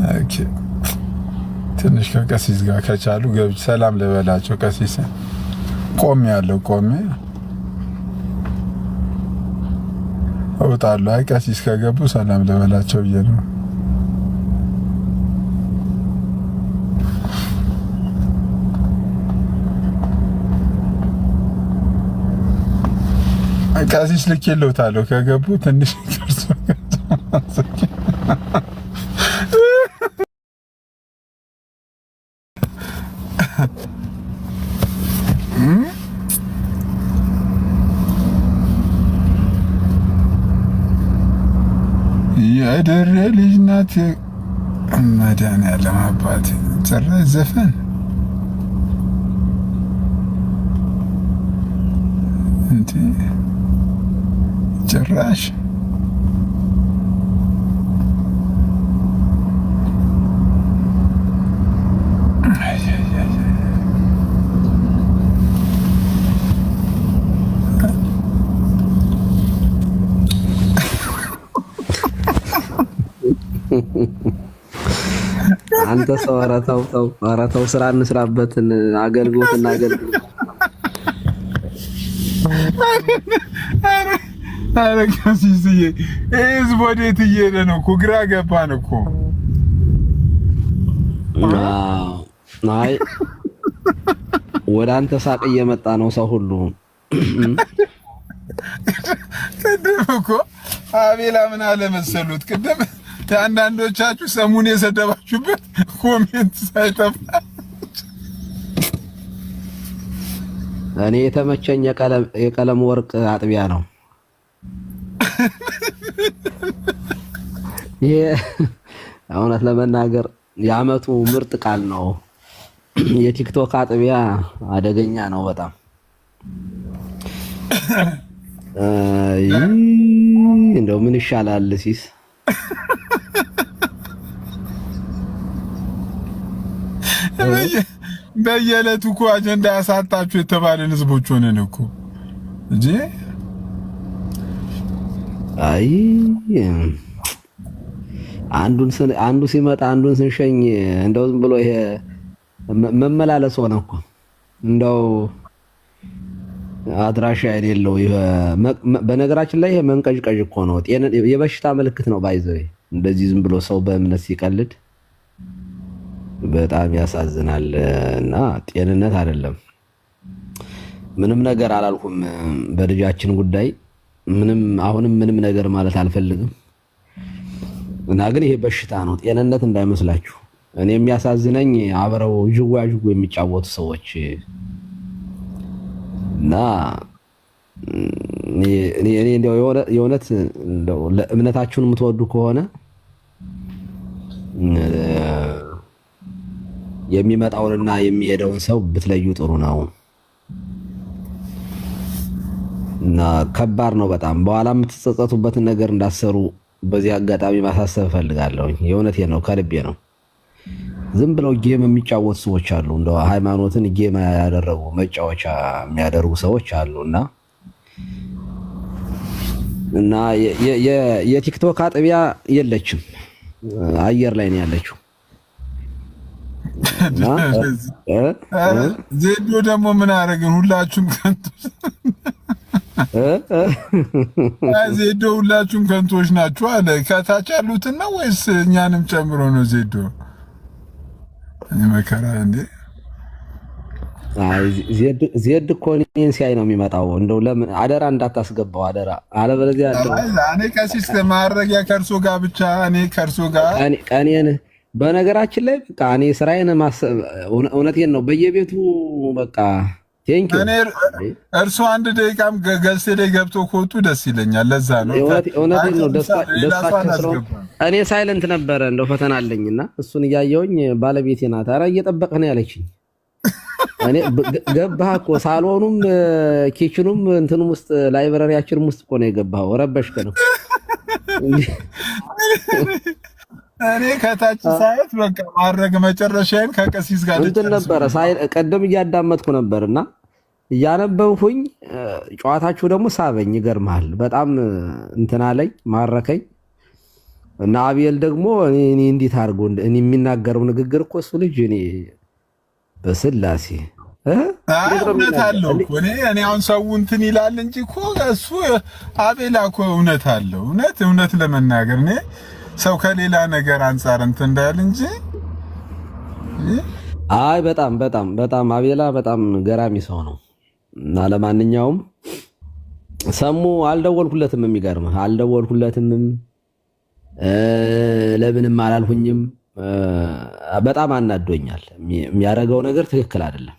B: ኦኬ ትንሽ ከቀሲስ ጋር ከቻሉ ገብቼ ሰላም ልበላቸው። ቀሲስ ቆሜ እወጣለሁ። አይ ቀሲስ ከገቡ ሰላም ልበላቸው ብዬ ነው። ቀሲስ ልኬልዎታለሁ ከገቡ ትንሽ የደረ ልጅ ናት። መድኃኒዓለም አባቴ ጭራሽ ዘፈን እንዴ! ጭራሽ
G: አንተ ሰው አራታው ስራ እንስራበትን አገልግሎትና አገልግሎት
B: አረ ከሲስዬ ህዝብ ወዴት እየሄደ ነው እኮ ግራ ገባን እኮ።
G: አይ ወደ አንተ ሳቅ እየመጣ ነው ሰው ሁሉ።
B: ቅድም እኮ አቤላ ምን አለ መሰሉት? ቅድም አንዳንዶቻችሁ ሰሙን የሰደባችሁበት ኮሜንት ሳይጠፋ
G: እኔ የተመቸኝ የቀለም ወርቅ አጥቢያ ነው። ይሄ እውነት ለመናገር የዓመቱ ምርጥ ቃል ነው። የቲክቶክ አጥቢያ አደገኛ ነው በጣም። እንደው ምን ይሻላል ሲስ
B: በየዕለቱ እኮ አጀንዳ ያሳጣችሁ የተባለን ህዝቦች ሆነን እኮ እንጂ
G: አይ አንዱ ሲመጣ አንዱን ስንሸኝ እንደው ዝም ብሎ ይሄ መመላለስ ሆነ እኮ እንደው አድራሻ የሌለው በነገራችን ላይ ይሄ መንቀዥቀዥ እኮ ነው። የበሽታ ምልክት ነው ባይዘው። እንደዚህ ዝም ብሎ ሰው በእምነት ሲቀልድ በጣም ያሳዝናል እና ጤንነት አይደለም። ምንም ነገር አላልኩም በልጃችን ጉዳይ አሁንም ምንም ነገር ማለት አልፈልግም እና ግን ይሄ በሽታ ነው፣ ጤንነት እንዳይመስላችሁ። እኔ የሚያሳዝነኝ አብረው ጅዋጅጉ የሚጫወቱ ሰዎች እና እኔ እንደው የእውነት እንደው ለእምነታችሁን የምትወዱ ከሆነ የሚመጣውንና የሚሄደውን ሰው ብትለዩ ጥሩ ነው እና ከባድ ነው በጣም። በኋላ የምትጸጸቱበትን ነገር እንዳሰሩ በዚህ አጋጣሚ ማሳሰብ እፈልጋለሁ። የእውነቴን ነው፣ ከልቤ ነው። ዝም ብለው ጌም የሚጫወቱ ሰዎች አሉ፣ እንደው ሃይማኖትን ጌም ያደረጉ መጫወቻ የሚያደርጉ ሰዎች አሉና እና የቲክቶክ አጥቢያ የለችም፣ አየር ላይ ነው ያለችው።
B: ዜዶ ደግሞ ምን አደረግን? ሁላችሁም ዜዶ ሁላችሁም ከንቶች ናችሁ አለ። ከታች ያሉትን ነው ወይስ እኛንም ጨምሮ ነው? ዜዶ መከራ እንዴ!
G: ዜድ እኮ እኔን ሲያይ ነው የሚመጣው። እንደው ለምን አደራ እንዳታስገባው አደራ፣ አለበለዚያ
B: እኔ ቀሲስ ማድረጊያ ከእርሶ ጋር ብቻ እኔ ከእርሶ ጋር
G: ቀኔን በነገራችን ላይ በቃ እኔ ስራዬን እውነቴን ነው በየቤቱ በቃ ቴንክ ዩ።
B: እርሱ አንድ ደቂቃም ገዝቴ ላይ ገብቶ ከወጡ ደስ ይለኛል። ለዛ ነው
G: እውነቴን ነው ደስታችን ስለሆነ እኔ ሳይለንት ነበረ እንደው ፈተና አለኝና እሱን እያየሁኝ ባለቤቴ ናት ኧረ እየጠበቅን ያለችኝ። እኔ ገባህ እኮ ሳሎኑም ኪችኑም እንትኑም ውስጥ ላይብረሪያችንም ውስጥ እኮ ነው የገባኸው። ረበሽክ ነው
B: እኔ ከታች ሳይት በቃ ማድረግ መጨረሻዬን ከቀሲስ ጋር
G: እንትን ነበረ ቀደም እያዳመጥኩ ነበርና እያነበብኩኝ ጨዋታችሁ ደግሞ ሳበኝ። ይገርምሃል በጣም እንትና ላይ ማረከኝ እና አቤል ደግሞ እኔ እንዴት አድርጎ እኔ የሚናገረው ንግግር እኮ እሱ ልጅ እኔ በስላሴ
B: እውነት አለው እኮ እኔ አሁን ሰው እንትን ይላል እንጂ እኮ እሱ አቤላ እኮ እውነት አለው። እውነት ለመናገር እኔ ሰው ከሌላ ነገር አንፃር እንትን እንዳል እንጂ
G: አይ በጣም በጣም በጣም አቤላ በጣም ገራሚ ሰው ነው። እና ለማንኛውም ሰሙ አልደወልኩለትም፣ የሚገርምህ አልደወልኩለትም፣ ለምንም አላልሁኝም። በጣም አናዶኛል። የሚያደርገው ነገር ትክክል አይደለም።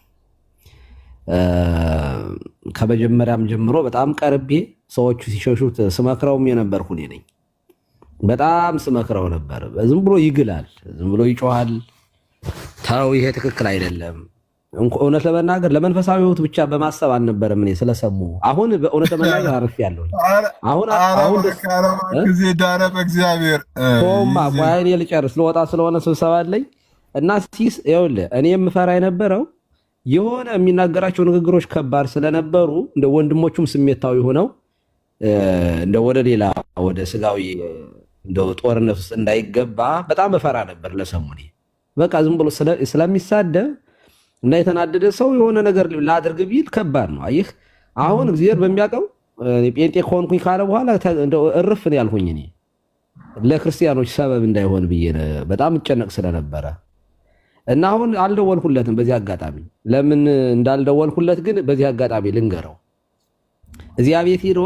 G: ከመጀመሪያም ጀምሮ በጣም ቀርቤ ሰዎቹ ሲሸሹት ስመክረውም የነበርኩ እኔ ነኝ። በጣም ስመክረው ነበር። ዝም ብሎ ይግላል፣ ዝም ብሎ ይጮሃል። ተው ይሄ ትክክል አይደለም። እውነት ለመናገር ለመንፈሳዊ ሕይወት ብቻ በማሰብ አልነበረም እኔ ስለሰሙ። አሁን በእውነት ለመናገር አርፌያለሁ። አሁን
B: ጊዜ ዳረ በእግዚአብሔር
G: ቆማ ቆይኔ ልጨርስ ልወጣ ስለሆነ ስብሰባ አለኝ እና ሲስ ይኸውልህ እኔ የምፈራ የነበረው የሆነ የሚናገራቸው ንግግሮች ከባድ ስለነበሩ እንደ ወንድሞቹም ስሜታዊ ሆነው እንደ ወደ ሌላ ወደ ስጋዊ እንደ ጦርነት ውስጥ እንዳይገባ በጣም እፈራ ነበር ለሰሙኔ። በቃ ዝም ብሎ ስለሚሳደብ እና የተናደደ ሰው የሆነ ነገር ላድርግ ቢል ከባድ ነው። አየህ አሁን እግዚአብሔር በሚያውቀው ጴንጤ ከሆንኩኝ ካለ በኋላ እንደው እርፍ ነው ያልኩኝ እኔ ለክርስቲያኖች ሰበብ እንዳይሆን ብዬ በጣም እጨነቅ ስለነበረ እና አሁን አልደወልኩለትም። በዚህ አጋጣሚ ለምን እንዳልደወልኩለት ግን በዚህ አጋጣሚ ልንገረው። እዚያ ቤት ሄዶ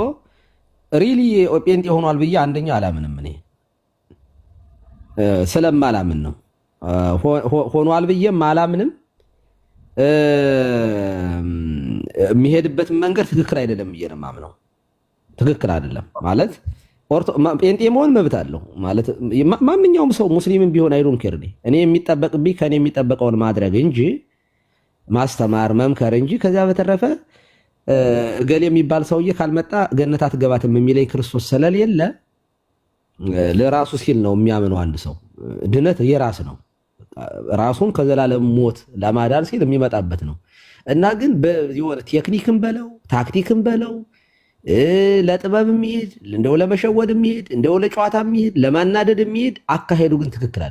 G: ሪሊ ጴንጤ ሆኗል ብዬ አንደኛ አላምንም። እኔ ስለማላምን ነው። ሆኗል ብዬም አላምንም። የሚሄድበትን መንገድ ትክክል አይደለም ብዬ ነው የማምነው። ትክክል አይደለም ማለት ጴንጤ መሆን መብት አለው ማለት ማንኛውም ሰው ሙስሊምም ቢሆን አይዶን ኬር እኔ የሚጠበቅብኝ ከኔ የሚጠበቀውን ማድረግ እንጂ ማስተማር መምከር እንጂ ከዚያ በተረፈ እገሌ የሚባል ሰውዬ ካልመጣ ገነት አትገባትም የሚለኝ ክርስቶስ ስለሌለ ለራሱ ሲል ነው የሚያምነው። አንድ ሰው ድነት የራስ ነው። ራሱን ከዘላለም ሞት ለማዳን ሲል የሚመጣበት ነው እና ግን የሆነ ቴክኒክም በለው ታክቲክም በለው ለጥበብ የሚሄድ እንደው ለመሸወድ የሚሄድ እንደው ለጨዋታ የሚሄድ ለማናደድ የሚሄድ አካሄዱ ግን ትክክል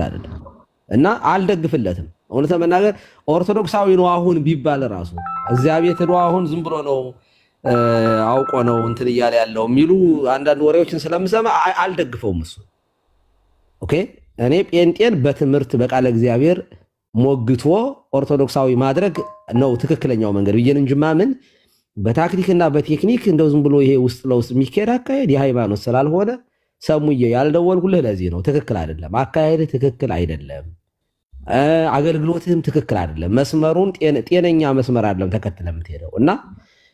G: አይደለም እና አልደግፍለትም። እውነት መናገር ኦርቶዶክሳዊ ነው አሁን ቢባል ራሱ እዚያ ቤት ነው አሁን ዝም ብሎ ነው አውቆ ነው እንትን እያለ ያለው የሚሉ አንዳንድ ወሬዎችን ስለምሰማ አልደግፈውም እሱ። ኦኬ እኔ ጴንጤን በትምህርት በቃለ እግዚአብሔር ሞግቶ ኦርቶዶክሳዊ ማድረግ ነው ትክክለኛው መንገድ ብዬን እንጂ ማምን በታክቲክና በቴክኒክ እንደው ዝም ብሎ ይሄ ውስጥ ለውስጥ የሚካሄድ አካሄድ የሃይማኖት ስላልሆነ ሰሙዬ ያልደወልኩልህ ለዚህ ነው። ትክክል አይደለም፣ አካሄድ ትክክል አይደለም፣ አገልግሎትህም ትክክል አይደለም። መስመሩን ጤነኛ መስመር አይደለም ተከትለ የምትሄደው እና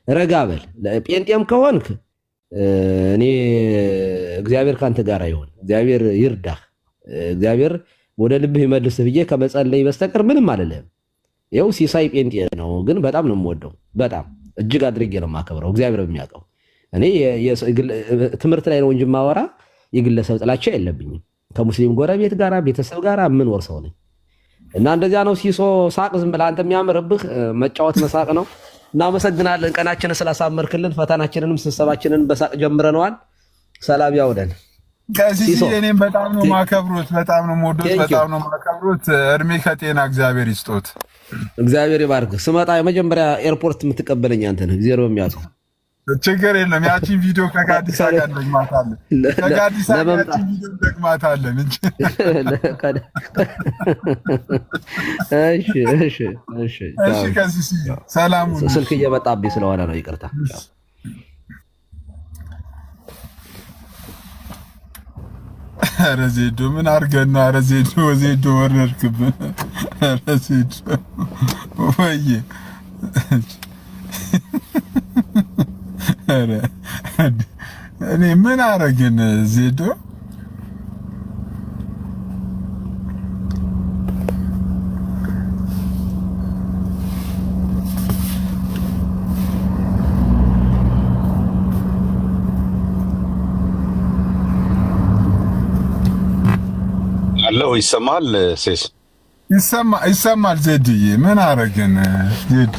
G: ረጋ በል። ጴንጤም ከሆንክ እኔ እግዚአብሔር ካንተ ጋር ይሁን፣ እግዚአብሔር ይርዳህ፣ እግዚአብሔር ወደ ልብህ ይመልስህ ብዬ ከመጸለይ በስተቀር ምንም አልልህም። ይኸው ሲሳይ ጴንጤ ነው፣ ግን በጣም ነው የምወደው፣ በጣም እጅግ አድርጌ ነው የማከብረው። እግዚአብሔር በሚያውቀው እኔ ትምህርት ላይ ነው እንጂ ማወራ የግለሰብ ጥላቻ የለብኝም። ከሙስሊም ጎረቤት ጋራ ቤተሰብ ጋራ የምኖር ሰው ነኝ እና እንደዚያ ነው። ሲሶ ሳቅ ዝም ብለህ አንተ የሚያምርብህ መጫወት መሳቅ ነው። እናመሰግናለን ቀናችንን ስላሳመርክልን። ፈተናችንንም ስብሰባችንን በሳቅ ጀምረነዋል። ሰላም ያውለን።
B: ከዚህ እኔም በጣም ነው ማከብሮት፣ በጣም ነው ሞዶት፣ በጣም ነው ማከብሮት። እድሜ ከጤና እግዚአብሔር ይስጦት።
G: እግዚአብሔር ይባርክ። ስመጣ የመጀመሪያ ኤርፖርት የምትቀበለኝ አንተ ነህ። እግዚአብሔር በሚያውቀው
B: ችግር የለም። ያቺን ቪዲዮ ከጋዲሳ ጋር ደግማታለን፣ ከጋዲሳ ጋር ያቺን ቪዲዮ ደግማታለን እንጂ። እሺ ከዚህ ሰላም።
G: ስልክ እየመጣብኝ ስለሆነ ነው ይቅርታ።
B: ኧረ ዜዶ ምን አድርገን ነው? ኧረ ዜዶ ወረድክብን። ኧረ ዜዶ ወይዬ ኧረ እኔ ምን አደረግን ዜዶ?
A: አለው ይሰማል። ሴስ
B: ይሰማል። ዜድዬ ምን አደረግን ዜድ?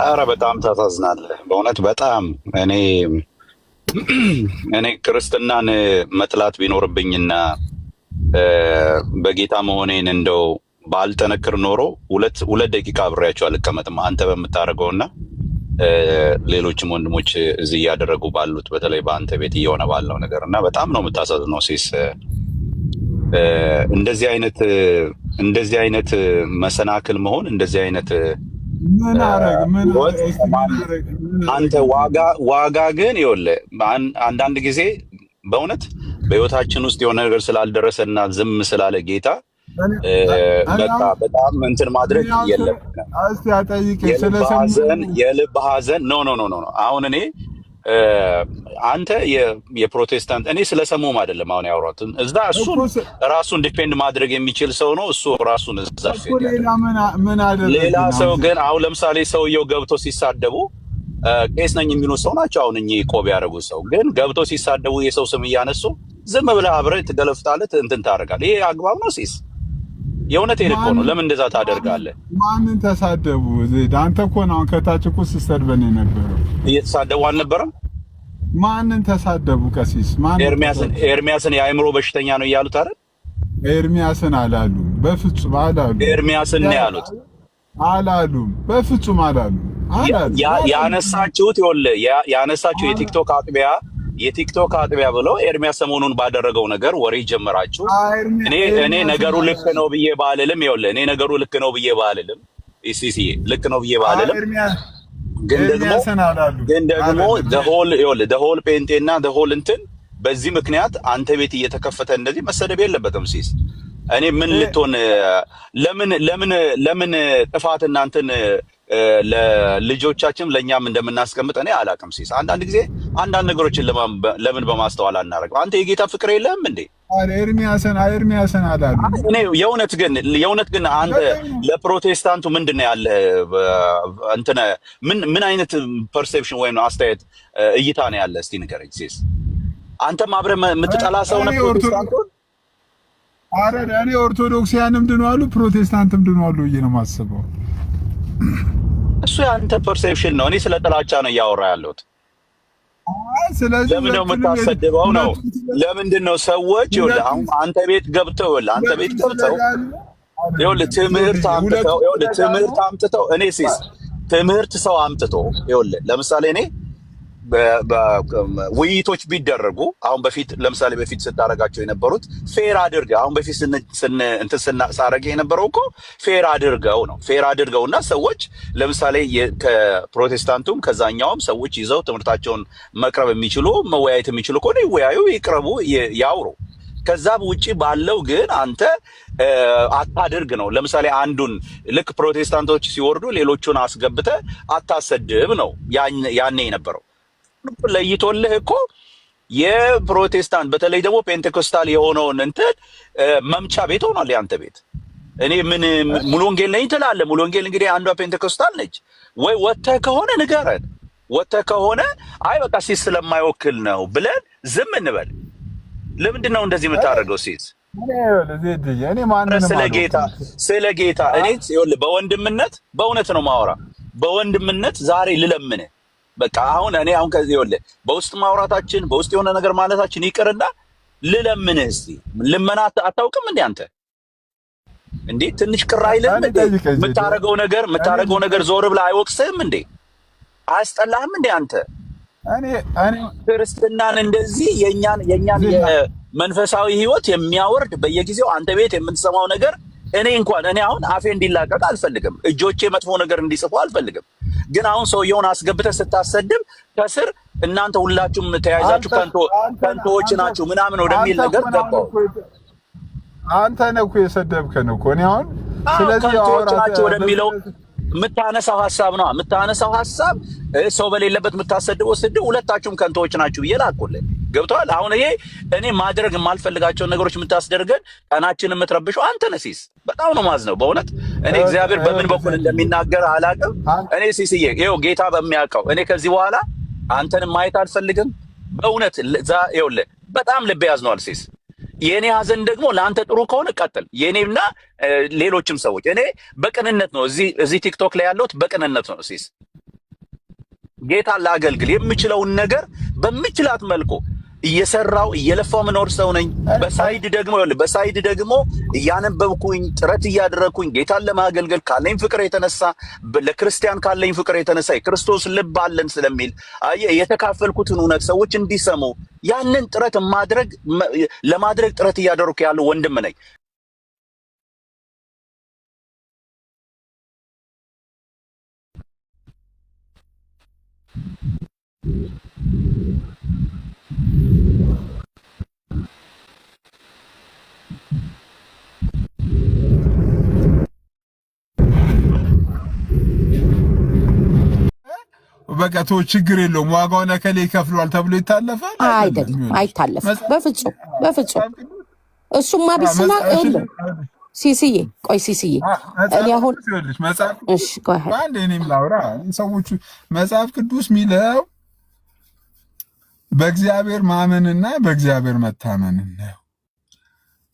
A: አረ በጣም ታሳዝናለህ በእውነት በጣም። እኔ ክርስትናን መጥላት ቢኖርብኝና በጌታ መሆኔን እንደው ባልጠነክር ኖሮ ሁለት ደቂቃ አብሬያቸው አልቀመጥም። አንተ በምታደርገውና ሌሎችም ወንድሞች እዚህ እያደረጉ ባሉት በተለይ በአንተ ቤት እየሆነ ባለው ነገር እና በጣም ነው የምታሳዝነው ሴስ። እንደዚህ አይነት መሰናክል መሆን እንደዚህ አይነት አንተ ዋጋ ግን ይኸውልህ አንዳንድ ጊዜ በእውነት በህይወታችን ውስጥ የሆነ ነገር ስላልደረሰና ዝም ስላለ ጌታ በቃ በጣም እንትን ማድረግ የለም። የልብ ሐዘን ኖ አሁን እኔ አንተ የፕሮቴስታንት እኔ ስለሰሙም አይደለም አሁን ያወራሁት እዛ እሱን ራሱን ዲፔንድ ማድረግ የሚችል ሰው ነው እሱ ራሱን እዛ ሌላ ሰው ግን አሁን ለምሳሌ ሰውየው ገብቶ ሲሳደቡ ቄስ ነኝ የሚሉ ሰው ናቸው። አሁን እኚህ ቆብ ያደረጉ ሰው ግን ገብቶ ሲሳደቡ የሰው ስም እያነሱ ዝም ብለህ አብረህ ትገለፍታለህ እንትን ታደርጋለህ። ይሄ አግባብ ነው ሲስ? የእውነቴን እኮ ነው። ለምን እንደዛ ታደርጋለህ?
B: ማንን ተሳደቡ? አንተ እኮ ነው ከታች እኮ ስትሰድበን የነበረው።
A: እየተሳደቡ አልነበረም?
B: ማንን ተሳደቡ? ቀሲስ
A: ኤርሚያስን የአእምሮ በሽተኛ ነው እያሉት አይደል?
B: ኤርሚያስን አላሉም፣ በፍጹም አላሉም።
A: ኤርሚያስን ነው ያሉት።
B: አላሉም፣ በፍጹም አላሉም።
A: ያነሳችሁት ይኸውልህ ያነሳችሁ የቲክቶክ አጥቢያ ብለው ኤርሚያስ ሰሞኑን ባደረገው ነገር ወሬ ጀመራችሁ። እኔ ነገሩ ልክ ነው ብዬ ባልልም ይኸውልህ እኔ ነገሩ ልክ ነው ብዬ ባልልም ኢሲሲ ልክ ነው ብዬ ባልልም ግን ደግሞ the whole ጴንጤና the whole እንትን በዚህ ምክንያት አንተ ቤት እየተከፈተ እንደዚህ መሰደብ የለበትም ሲስ እኔ ምን ልትሆን ለምን ጥፋት እናንተን ለልጆቻችን ለኛም እንደምናስቀምጥ እኔ አላቅም ሲስ አንዳንድ ጊዜ አንዳንድ ነገሮችን ለምን በማስተዋል አናረጋም አንተ የጌታ ፍቅር የለህም እንዴ
B: ኤርሚያስን አላሉ
A: እኔ የእውነት ግን አንተ ለፕሮቴስታንቱ ምንድነው ያለ እንትን ምን አይነት ፐርሴፕሽን ወይም አስተያየት እይታ ነው ያለ እስቲ ንገረኝ ሲስ አንተም አብረህ የምትጠላ ሰው ነው ፕሮቴስታንቱ
B: እኔ ኦርቶዶክሲያንም ድነዋሉ ፕሮቴስታንትም ድነዋሉ ብዬ ነው የማስበው
A: እሱ ያንተ ፐርሴፕሽን ነው እኔ ስለ ጥላቻ ነው እያወራ ያለሁት
B: ስለዚህ
A: ለምን ነው የምታሰድበው ነው ለምንድን ነው ሰዎች አሁን አንተ ቤት ገብተው ትምህርት አምጥተው እኔ ሲስ ትምህርት ሰው አምጥቶ ለምሳሌ እኔ ውይይቶች ቢደረጉ አሁን ለምሳሌ በፊት ስታረጋቸው የነበሩት ፌር አድርገው አሁን በፊት ሳረገ የነበረው እኮ ፌር አድርገውና ሰዎች ለምሳሌ ከፕሮቴስታንቱም ከዛኛውም ሰዎች ይዘው ትምህርታቸውን መቅረብ የሚችሉ መወያየት የሚችሉ ከሆነ ይወያዩ ይቅረቡ ያውሩ ከዛ ውጪ ባለው ግን አንተ አታድርግ ነው ለምሳሌ አንዱን ልክ ፕሮቴስታንቶች ሲወርዱ ሌሎቹን አስገብተ አታሰድብ ነው ያኔ የነበረው ለይቶልህ እኮ የፕሮቴስታንት በተለይ ደግሞ ፔንቴኮስታል የሆነውን እንትን መምቻ ቤት ሆኗል ያንተ ቤት እኔ ምን ሙሉ ወንጌል ነኝ ትላለህ ሙሉ ወንጌል እንግዲህ አንዷ ፔንቴኮስታል ነች ወይ ወጥተህ ከሆነ ንገረን ወጥተህ ከሆነ አይ በቃ ሲስ ስለማይወክል ነው ብለን ዝም እንበል ለምንድን ነው እንደዚህ የምታደርገው ሲስ
B: እኔ ማንንም
A: ስለ ጌታ እኔ በወንድምነት በእውነት ነው ማወራ በወንድምነት ዛሬ ልለምንህ በቃ እኔ ከዚህ በውስጥ ማውራታችን በውስጥ የሆነ ነገር ማለታችን ይቅርና ልለምንህ እስቲ ልመናት አታውቅም እንዴ አንተ እንዴ ትንሽ ቅር አይልም እንዴ የምታረገው ነገር ዞር ብለህ አይወቅስህም እንዴ አያስጠላህም እንዴ አንተ እኔ ክርስትናን እንደዚህ የኛን የመንፈሳዊ ህይወት የሚያወርድ በየጊዜው አንተ ቤት የምንሰማው ነገር እኔ አሁን አፌ እንዲላቀቅ አልፈልግም እጆቼ መጥፎ ነገር እንዲጽፉ አልፈልግም ግን አሁን ሰውየውን አስገብተህ ስታሰድብ ከስር እናንተ ሁላችሁም ተያይዛችሁ ከንቶዎች ናችሁ ምናምን ወደሚል ነገር ገባው
B: አንተ ነህ እኮ የሰደብከን እኮ እኔ አሁን ስለዚህ
A: ከንቶዎች ናችሁ ወደሚለው የምታነሳው ሐሳብ ሰው በሌለበት የምታሰድበው ስድብ ሁለታችሁም ከንቶዎች ናችሁ ብዬ ላኩልህ ገብቷል አሁን ይሄ እኔ ማድረግ የማልፈልጋቸው ነገሮች የምታስደርገን ቀናችንን የምትረብሸው አንተ ነህ ሲስ በጣም ነው ማዝነው በእውነት እኔ እግዚአብሔር በምን በኩል እንደሚናገር አላውቅም እኔ ሲስዬ ይኸው ጌታ በሚያውቀው እኔ ከዚህ በኋላ አንተንም ማየት አልፈልግም በእውነት ይኸውልህ በጣም ልቤ ያዝነዋል ሲስ የኔ ሐዘን ደግሞ ለአንተ ጥሩ ከሆነ ቀጥል የኔና ሌሎችም ሰዎች እኔ በቅንነት ነው እዚህ ቲክቶክ ላይ ያለሁት በቅንነት ነው ሲስ ጌታ ላገልግል የምችለውን ነገር በምችላት መልኩ እየሰራው እየለፋው መኖር ሰው ነኝ በሳይድ ደግሞ እያነበብኩኝ ጥረት እያደረኩኝ ጌታን ለማገልገል ካለኝ ፍቅር የተነሳ ለክርስቲያን ካለኝ ፍቅር የተነሳ የክርስቶስ ልብ አለን ስለሚል የተካፈልኩትን እውነት ሰዎች እንዲሰሙ ያንን ጥረት ለማድረግ ጥረት እያደረኩ ያለው ወንድም ነኝ
B: በቃ ችግር የለውም ዋጋውን እከሌ ይከፍሏል ተብሎ ይታለፋል
H: አይደለም አይታለፍም በፍጹም እሱማ ቢስና የለም ሲሲዬ ቆይ ሲሲዬ እኔ አሁን እሺ ቆይ
B: አንዴ እኔም ላውራ ሰዎቹ መጽሐፍ ቅዱስ ሚለው በእግዚአብሔር ማመንና በእግዚአብሔር መታመን ነው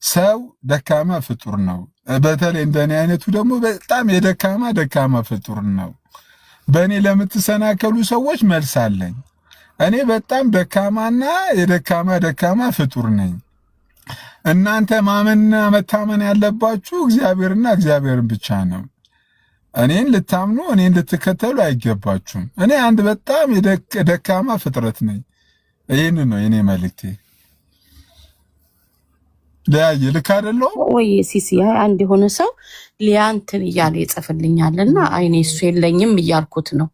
B: ሰው ደካማ ፍጡር ነው በተለይ እንደኔ አይነቱ ደግሞ በጣም ደካማ ፍጡር ነው በእኔ ለምትሰናከሉ ሰዎች መልስ አለኝ እኔ በጣም ደካማና ደካማ ፍጡር ነኝ እናንተ ማመንና መታመን ያለባችሁ እግዚአብሔርና እግዚአብሔርን ብቻ ነው እኔን ልታምኑ እኔን ልትከተሉ አይገባችሁም እኔ አንድ በጣም ደካማ ፍጥረት ነኝ ይሄን ነው የኔ መልእክቴ ለያየ ልክ አይደለም
H: ወይ ሲሲ አንድ የሆነ ሰው ሊያንትን እያለ ይጽፍልኛልና አይኔ እሱ የለኝም እያልኩት ነው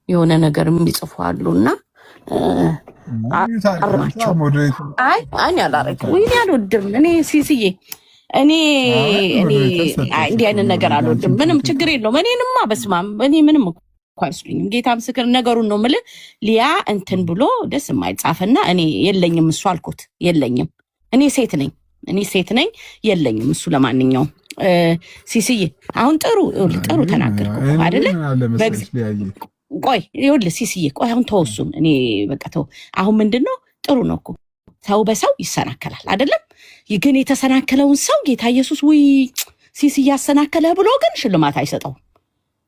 H: የሆነ ነገር የሚጽፉ አሉና አርማቸው። እኔ አላረግም ወይ አልወድም። እኔ ሲስዬ እኔ እንዲህ አይነት ነገር አልወድም። ምንም ችግር የለውም። እኔንማ በስማም እኔ ምንም እኮ አይመስሉኝም። ጌታ ምስክር ነገሩን ነው የምልህ። ሊያ እንትን ብሎ ደስ የማይጻፍና እኔ የለኝም እሱ አልኩት። የለኝም እኔ ሴት ነኝ የለኝም እሱ። ለማንኛውም ሲስዬ አሁን ጥሩ ተናገርኩ አይደለ? ቆይ ይኸውልህ ሲስዬ ቆይ አሁን ተወሱን። እኔ በቃ ተው። አሁን ምንድነው ጥሩ ነው እኮ ሰው በሰው ይሰናከላል አይደለም? ግን የተሰናከለውን ሰው ጌታ ኢየሱስ ውይ ሲስዬ ያሰናከለ ብሎ ግን ሽልማት አይሰጠውም።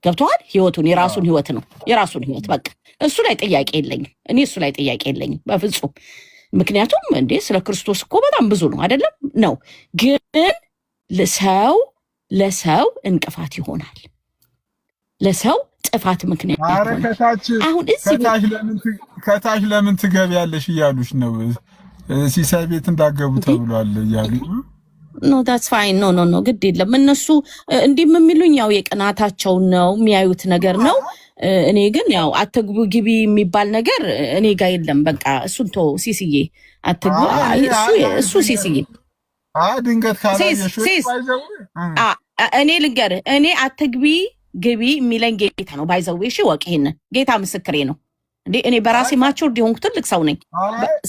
H: ገብቶሃል? ህይወቱን የራሱን ህይወት ነው የራሱን ህይወት በቃ እሱ ላይ ጥያቄ የለኝም። እኔ እሱ ላይ ጥያቄ የለኝም በፍጹም። ምክንያቱም እንዴ ስለ ክርስቶስ እኮ በጣም ብዙ ነው አይደለም? ነው ግን ለሰው እንቅፋት ይሆናል። ለሰው ጥፋት ምክንያት ይሆናል። አሁን
B: ከታች ለምን ትገቢያለሽ እያሉሽ ነው። ሲሳይ ቤት እንዳገቡ ተብሏል እያሉ
H: ኖ ዳትስ ፋይን ኖ ግድ የለም። እነሱ እንዲህ የሚሉኝ ያው የቅናታቸው ነው የሚያዩት ነገር ነው። እኔ ግን ያው አትግቡ ግቢ የሚባል ነገር እኔ ጋር የለም። በቃ እሱን ተው ሲስዬ፣ አትግቡ እሱ ሲስዬ
B: ድንገት ካላየሽ
H: እኔ ልንገርህ፣ እኔ አትግቢ ግቢ የሚለኝ ጌታ ነው። ባይዘዌ እሺ ወቅ ይሄንን ጌታ ምስክሬ ነው። እንዴ እኔ በራሴ ማቹርድ የሆንኩ ትልቅ ሰው ነኝ።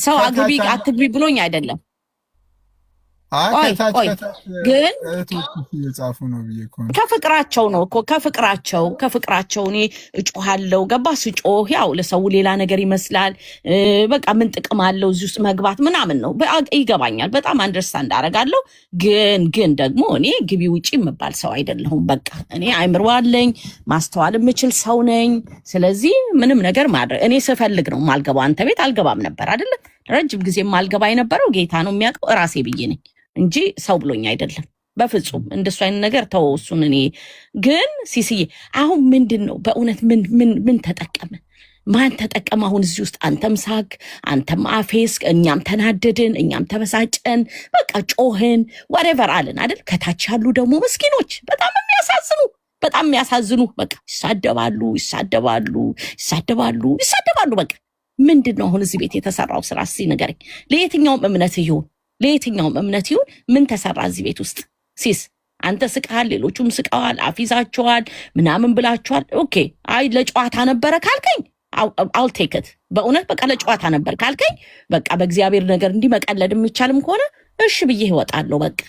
H: ሰው አትግቢ ብሎኝ አይደለም። ቆይ ግን
B: እየጻፉ ነው ብዬ እኮ
H: ከፍቅራቸው ነው እኮ ከፍቅራቸው እኔ እጮሃለሁ። ገባ ስጮህ ያው ለሰው ሌላ ነገር ይመስላል። በቃ ምን ጥቅም አለው እዚህ ውስጥ መግባት ምናምን ነው ይገባኛል። በጣም አንደርስታንድ አደርጋለሁ። ግን ደግሞ እኔ ግቢ ውጪ የምባል ሰው አይደለሁም። በቃ እኔ አይምሮ አለኝ፣ ማስተዋል የምችል ሰው ነኝ። ስለዚህ ምንም ነገር ማድረግ እኔ ስፈልግ ነው ማልገባው። አንተ ቤት አልገባም ነበር አይደለ? ረጅም ጊዜ ማልገባ የነበረው ጌታ ነው የሚያውቀው፣ ራሴ ብዬ ነኝ እንጂ ሰው ብሎኝ አይደለም። በፍጹም እንደሱ አይነት ነገር ተው። እሱን እኔ ግን ሲስዬ አሁን ምንድነው በእውነት ምን ተጠቀመ? ማን ተጠቀመ? አሁን እዚህ ውስጥ አንተም ሳቅ፣ አንተም አፌስ፣ እኛም ተናደድን፣ እኛም ተበሳጨን፣ በቃ ጮህን፣ whatever አለን አይደል? ከታች ያሉ ደግሞ ምስኪኖች በጣም የሚያሳዝኑ በቃ ይሳደባሉ። በቃ ምንድነው አሁን እዚህ ቤት የተሰራው ስራ? እስኪ ንገረኝ። ለየትኛውም እምነት ይሁን ምን ተሰራ እዚህ ቤት ውስጥ? ሲስ አንተ ስቀሃል፣ ሌሎቹም ስቀዋል፣ አፊዛቸዋል፣ ምናምን ብላቸዋል። ኦኬ አይ ለጨዋታ ነበረ ካልከኝ አል ቴክ ኢት። በእውነት በቃ ለጨዋታ ነበር ካልከኝ በቃ በእግዚአብሔር ነገር እንዲህ መቀለድ የሚቻልም ከሆነ እሺ ብዬ እወጣለሁ። በቃ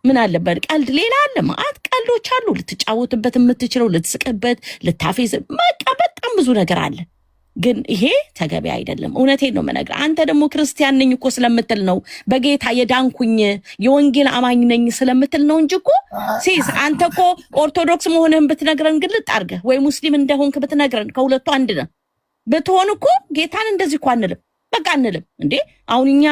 H: ምን አለበት? ቀልድ ሌላ አለ፣ ማአት ቀልዶች አሉ። ልትጫወትበት የምትችለው ልትስቅበት፣ ልታፌዝ በቃ በጣም ብዙ ነገር አለ። ግን ይሄ ተገቢ አይደለም። እውነቴን ነው የምነግርህ። አንተ ደግሞ ክርስቲያን ነኝ እኮ ስለምትል ነው፣ በጌታ የዳንኩኝ የወንጌል አማኝ ነኝ ስለምትል ነው እንጂ እኮ ሲስ አንተ እኮ ኦርቶዶክስ መሆንህን ብትነግረን ግልጥ አድርገህ ወይ ሙስሊም እንደሆንክ ብትነግረን ከሁለቱ አንድ ነው ብትሆን እኮ ጌታን እንደዚህ እኮ አንልም። በቃ አንልም እንዴ። አሁን እኛ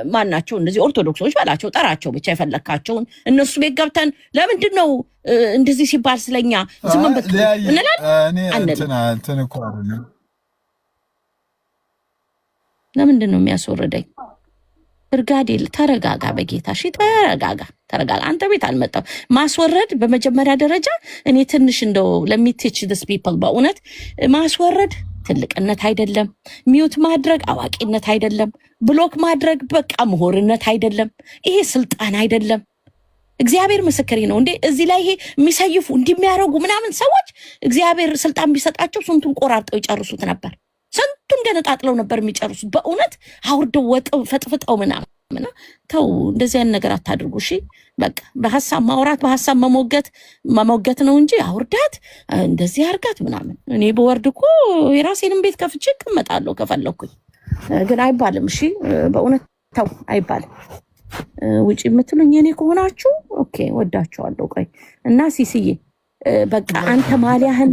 H: ማን ናቸው እነዚህ ኦርቶዶክሶች በላቸው፣ ጠራቸው ብቻ የፈለካቸውን እነሱ ቤት ገብተን ለምንድን ነው እንደዚህ ሲባል ስለኛ ዝም ብለን እንላለን? ለምንድን ነው የሚያስወርደኝ? እርጋዴል ተረጋጋ፣ በጌታ እሺ ተረጋጋ። አንተ ቤት አልመጣም ማስወረድ። በመጀመሪያ ደረጃ እኔ ትንሽ እንደው ለሚቲች ዲስ ፒፕል በእውነት ማስወረድ ትልቅነት አይደለም። ሚዩት ማድረግ አዋቂነት አይደለም። ብሎክ ማድረግ በቃ ምሁርነት አይደለም። ይሄ ስልጣን አይደለም። እግዚአብሔር ምስክሬ ነው። እንዴ እዚህ ላይ ይሄ የሚሰይፉ እንደሚያረጉ ምናምን ሰዎች እግዚአብሔር ስልጣን ቢሰጣቸው ስንቱን ቆራርጠው ይጨርሱት ነበር። ስንቱን ገነጣጥለው ነበር የሚጨርሱት። በእውነት አውርደው ወጥው ፈጥፍጠው ምናምን። ተው እንደዚህ አይነት ነገር አታድርጉ እሺ። በቃ በሐሳብ ማውራት በሐሳብ መሞገት ነው እንጂ አውርዳት እንደዚህ አርጋት ምናምን። እኔ በወርድ እኮ የራሴንም ቤት ከፍቼ እቀመጣለሁ ከፈለኩኝ፣ ግን አይባልም እሺ። በእውነት ተው አይባልም። ውጪ የምትሉኝ እኔ ከሆናችሁ ኦኬ ወዳችኋለሁ። ቆይ እና ሲስዬ በቃ አንተ ማሊያህን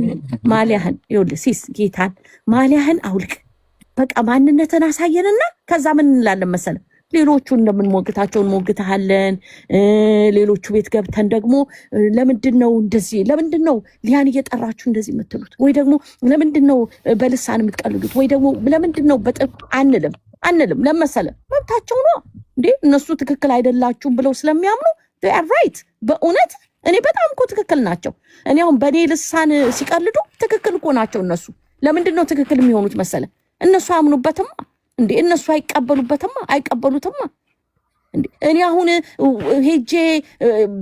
H: ይኸውልህ ሲስ ጌታን ማሊያህን አውልቅ። በቃ ማንነትን አሳየንና ከዛ ምን እንላለን መሰለ ሌሎቹ እንደምንሞግታቸውን ሞግታለን። ሌሎቹ ቤት ገብተን ደግሞ ለምንድነው ሊያን እየጠራችሁ እንደዚህ የምትሉት? ወይ ደግሞ ለምንድነው በልሳን የምትቀልዱት? ወይ ደግሞ ለምንድነው አንልም። ለመሰለ መብታቸው ነው እንዴ። እነሱ ትክክል አይደላችሁም ብለው ስለሚያምኑ they are right። በእውነት እኔ በጣም እኮ ትክክል ናቸው። እኔ አሁን በእኔ ልሳን ሲቀልዱ ትክክል እኮ ናቸው እነሱ። ለምንድን ነው ትክክል የሚሆኑት መሰለ? እነሱ አምኑበትማ እንዴ፣ እነሱ አይቀበሉትማ እንዴ። እኔ አሁን ሄጄ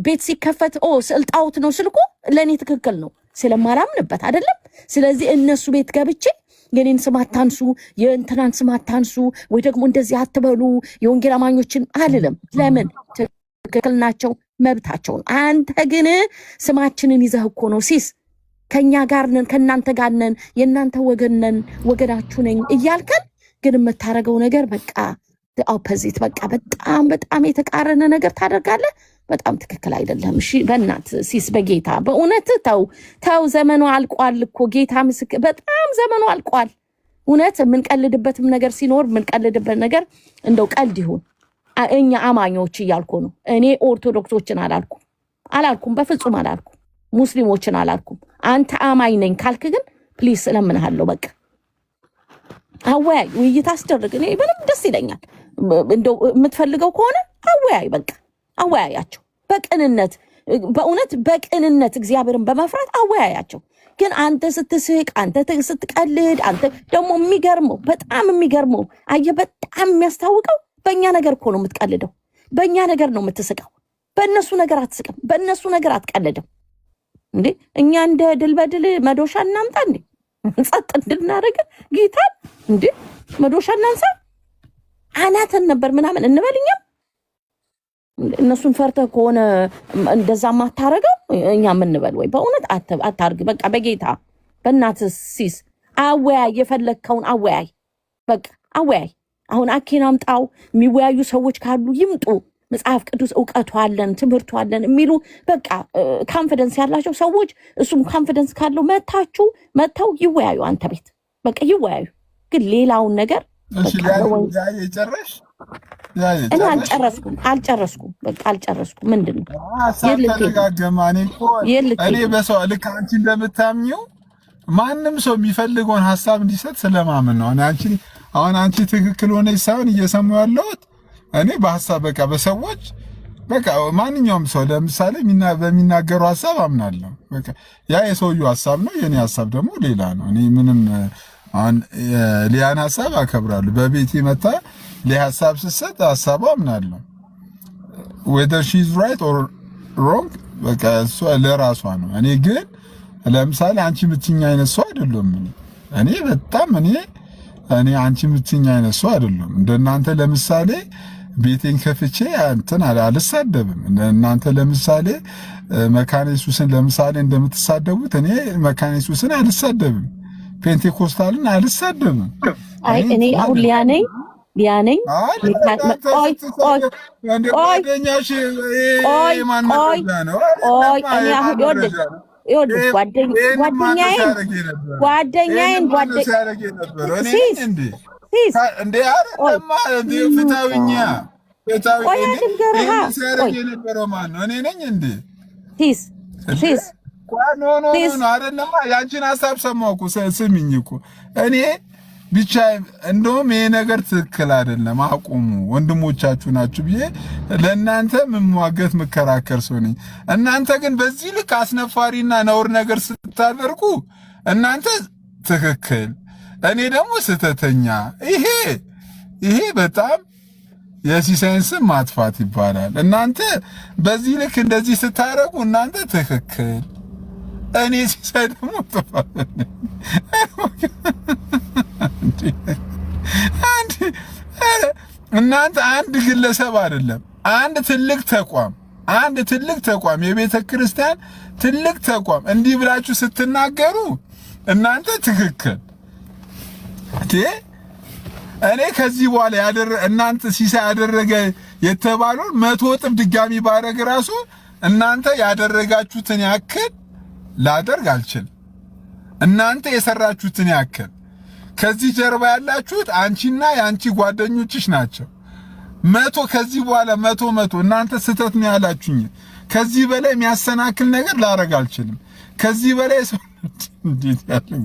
H: ቤት ሲከፈት ስልጣውት ነው ስልኮ ለእኔ ትክክል ነው ስለማላምንበት አይደለም። ስለዚህ እነሱ ቤት ገብቼ የኔን ስም አታንሱ፣ የእንትናን ስም አታንሱ፣ ወይ ደግሞ እንደዚህ አትበሉ የወንጌል አማኞችን አልልም። ለምን? ትክክል ናቸው፣ መብታቸው ነው። አንተ ግን ስማችንን ይዘህ እኮ ነው ሲስ ከኛ ጋር ነን፣ ከእናንተ ጋር ነን፣ የእናንተ ወገን ነን፣ ወገናችሁ ነኝ እያልከን ግን የምታደርገው ነገር በቃ ኦፖዚት፣ በቃ በጣም የተቃረነ ነገር ታደርጋለህ። በጣም ትክክል አይደለም። እሺ በእናት ሲስ በጌታ በእውነት ተው። ዘመኑ አልቋል እኮ ጌታ ምስክር፣ በጣም ዘመኑ አልቋል። እውነት የምንቀልድበትም ነገር ሲኖር የምንቀልድበት ነገር እንደው ቀልድ ይሁን። እኛ አማኞች እያልኩ ነው። እኔ ኦርቶዶክሶችን አላልኩም፣ በፍጹም አላልኩም። ሙስሊሞችን አላልኩም። አንተ አማኝ ነኝ ካልክ ግን ፕሊስ እለምንሃለሁ፣ በቃ አወያይ፣ ውይይት አስደርግ። እኔ ምንም ደስ ይለኛል። እንደው የምትፈልገው ከሆነ አወያይ፣ በቃ አወያያቸው በቅንነት፣ በእውነት በቅንነት እግዚአብሔርን በመፍራት አወያያቸው። ግን አንተ ስትስቅ፣ አንተ ስትቀልድ፣ አንተ ደግሞ በጣም የሚገርመው አየህ፣ በጣም የሚያስታውቀው በእኛ ነገር እኮ ነው የምትቀልደው፣ በእኛ ነገር ነው የምትስቀው። በእነሱ ነገር አትስቅም፣ በእነሱ ነገር አትቀልድም። እንዴ እኛ እንደ ድል በድል መዶሻ እናምጣ እንዴ? ጸጥ እንድናደርግ ጌታን እንዴ መዶሻ እናንሳ አናተን ነበር ምናምን እንበልኛም። እነሱን ፈርተህ ከሆነ እንደዛ ማታረገው እኛ ምንበል ወይ? በእውነት አታርግ። በቃ በጌታ በእናትህ ሲስ አወያይ፣ የፈለግከውን አወያይ፣ በቃ አወያይ። አሁን አኬን አምጣው፣ የሚወያዩ ሰዎች ካሉ ይምጡ። መጽሐፍ ቅዱስ እውቀቱ አለን፣ ትምህርቱ አለን የሚሉ በቃ ኮንፊደንስ ያላቸው ሰዎች፣ እሱም ኮንፊደንስ ካለው መጥተው ይወያዩ። አንተ ቤት በቃ ይወያዩ። ግን ሌላውን ነገር እኔ አልጨረስኩም። በቃ አልጨረስኩም። ምንድን ነው
B: እኔ በሰው ልክ አንቺ እንደምታምኚው ማንም ሰው የሚፈልገውን ሀሳብ እንዲሰጥ ስለማምን ነው። አሁን አንቺ ትክክል ሆነሽ ሳይሆን እየሰማሁ ያለሁት እኔ በሀሳብ በቃ በሰዎች በቃ ማንኛውም ሰው ለምሳሌ በሚናገረው ሀሳብ አምናለሁ። በቃ ያ የሰውየው ሀሳብ ነው፣ የኔ ሀሳብ ደግሞ ሌላ ነው። እኔ ምንም አሁን ሊያን ሀሳብ አከብራለሁ። በቤቴ መታ ለሀሳብ ስትሰጥ ሀሳቡ አምናለሁ። whether she is right or wrong በቃ እሷ ለራሷ ነው። እኔ ግን ለምሳሌ አንቺ የምትይኝ አይነት ሰው አይደለም። እኔ በጣም እኔ አንቺ የምትይኝ አይነት ሰው አይደለም። እንደናንተ ለምሳሌ ቤቴን ከፍቼ እንትን አልሳደብም። እናንተ ለምሳሌ መካነ ኢየሱስን ለምሳሌ እንደምትሳደቡት እኔ መካነ ኢየሱስን አልሳደብም፣ ፔንቴኮስታልን አልሳደብም።
H: አይ እኔ አሁን ሊያነኝ ጓደኛዬን
B: ያንቺን ሀሳብ ሰማሁ እኮ ስሚኝ እኮ እኔ ብቻ እንደውም ይሄ ነገር ትክክል አይደለም፣ አቁሙ፣ ወንድሞቻችሁ ናችሁ ብዬ ለእናንተ ምሟገት መከራከር ሰው ነኝ። እናንተ ግን በዚህ ልክ አስነፋሪና ነውር ነገር ስታደርጉ እናንተ ትክክል፣ እኔ ደግሞ ስተተኛ። ይሄ በጣም የሲሳይን ስም ማጥፋት ይባላል። እናንተ በዚህ ልክ እንደዚህ ስታደርጉ እናንተ ትክክል፣ እኔ ሲሳይ ደግሞ ጥፋት። እናንተ አንድ ግለሰብ አይደለም፣ አንድ ትልቅ ተቋም የቤተ ክርስቲያን ትልቅ ተቋም እንዲህ ብላችሁ ስትናገሩ እናንተ ትክክል። እኔ ከዚህ በኋላ እናንተ ሲሳይ ያደረገ የተባለውን 100 እጥፍ ድጋሚ ባረግ ራሱ እናንተ ያደረጋችሁትን ያክል ላደርግ አልችልም። እናንተ የሰራችሁትን ያክል ከዚህ ጀርባ ያላችሁት አንቺና የአንቺ ጓደኞችሽ ናቸው። 100 ከዚህ በኋላ 100 እናንተ ስተት ነው ያላችሁኝ። ከዚህ በላይ የሚያሰናክል ነገር ላረግ አልችልም። ከዚህ በላይ ሰው እንዴት ያለው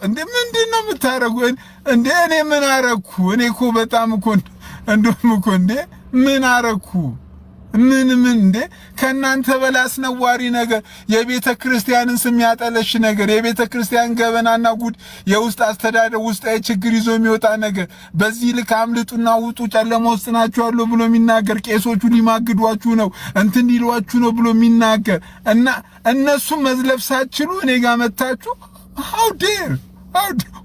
B: እንዴ ምንድን ነው የምታረጉ? እንዴ እኔ ምን አረኩ? እኔ እኮ በጣም እኮ እንደውም እኮ እንዴ ምን አረኩ? ምን እንዴ ከናንተ በላይ አስነዋሪ ነገር የቤተ ክርስቲያንን ስም ያጠለሽ ነገር የቤተ ክርስቲያን ገበናና ጉድ የውስጥ አስተዳደር ውስጥ ችግር ይዞ የሚወጣ ነገር በዚህ ልክ አምልጡና ውጡ ጨለማ ውስጥ ናችሁ አሉ ብሎ የሚናገር ቄሶቹ ሊማግዷችሁ ነው እንትን ሊሏችሁ ነው ብሎ የሚናገር እና እነሱ መዝለፍ ሳትችሉ እኔ ጋር መጣችሁ how dare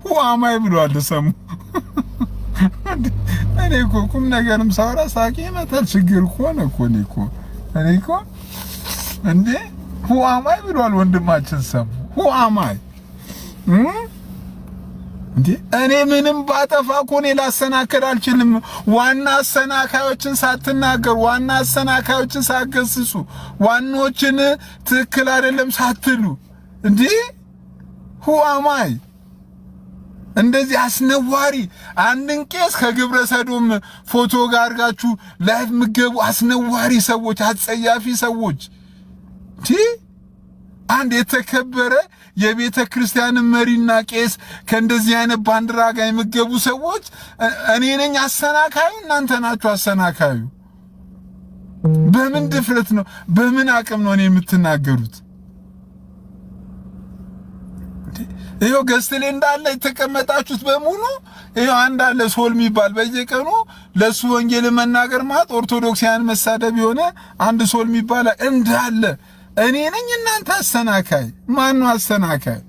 B: who am I ብሏል ሰሙ እኔ እኮ ቁም ነገርም ሳወራ ሳቂ መጣል ችግር ሆነ እኮ እኔ እኮ እንዴ who am I ብሏል ወንድማችን ሰሙ who am I እንዴ እኔ ምንም ባጠፋ እኮ እኔ ላሰናከል አልችልም ዋና አሰናካዮችን ሳትናገር ዋና አሰናካዮችን ሳትገስጹ ዋናዎችን ትክክል አይደለም ሳትሉ እንዴ who am I እንደዚህ አስነዋሪ አንድን ቄስ ከግብረ ሰዶም ፎቶ ጋር አድርጋችሁ ላይፍ ምገቡ አስነዋሪ ሰዎች አጸያፊ ሰዎች አንድ የተከበረ የቤተ ክርስቲያን መሪና ቄስ ከእንደዚህ አይነት ባንዲራ ጋር የምገቡ ሰዎች እኔ ነኝ አሰናካዩ እናንተ ናችሁ አሰናካዩ በምን ድፍረት ነው በምን አቅም ነው እኔ የምትናገሩት ይሄው ገስተሌ እንዳለ የተቀመጣችሁት በሙሉ ይሄው አንድ አለ ሶል የሚባል በየቀኑ ለሱ ወንጌል መናገር ማለት ኦርቶዶክሳውያን መሳደብ የሆነ አንድ ሶል የሚባል እንዳለ እኔ ነኝ እናንተ አሰናካይ ማን ነው አሰናካይ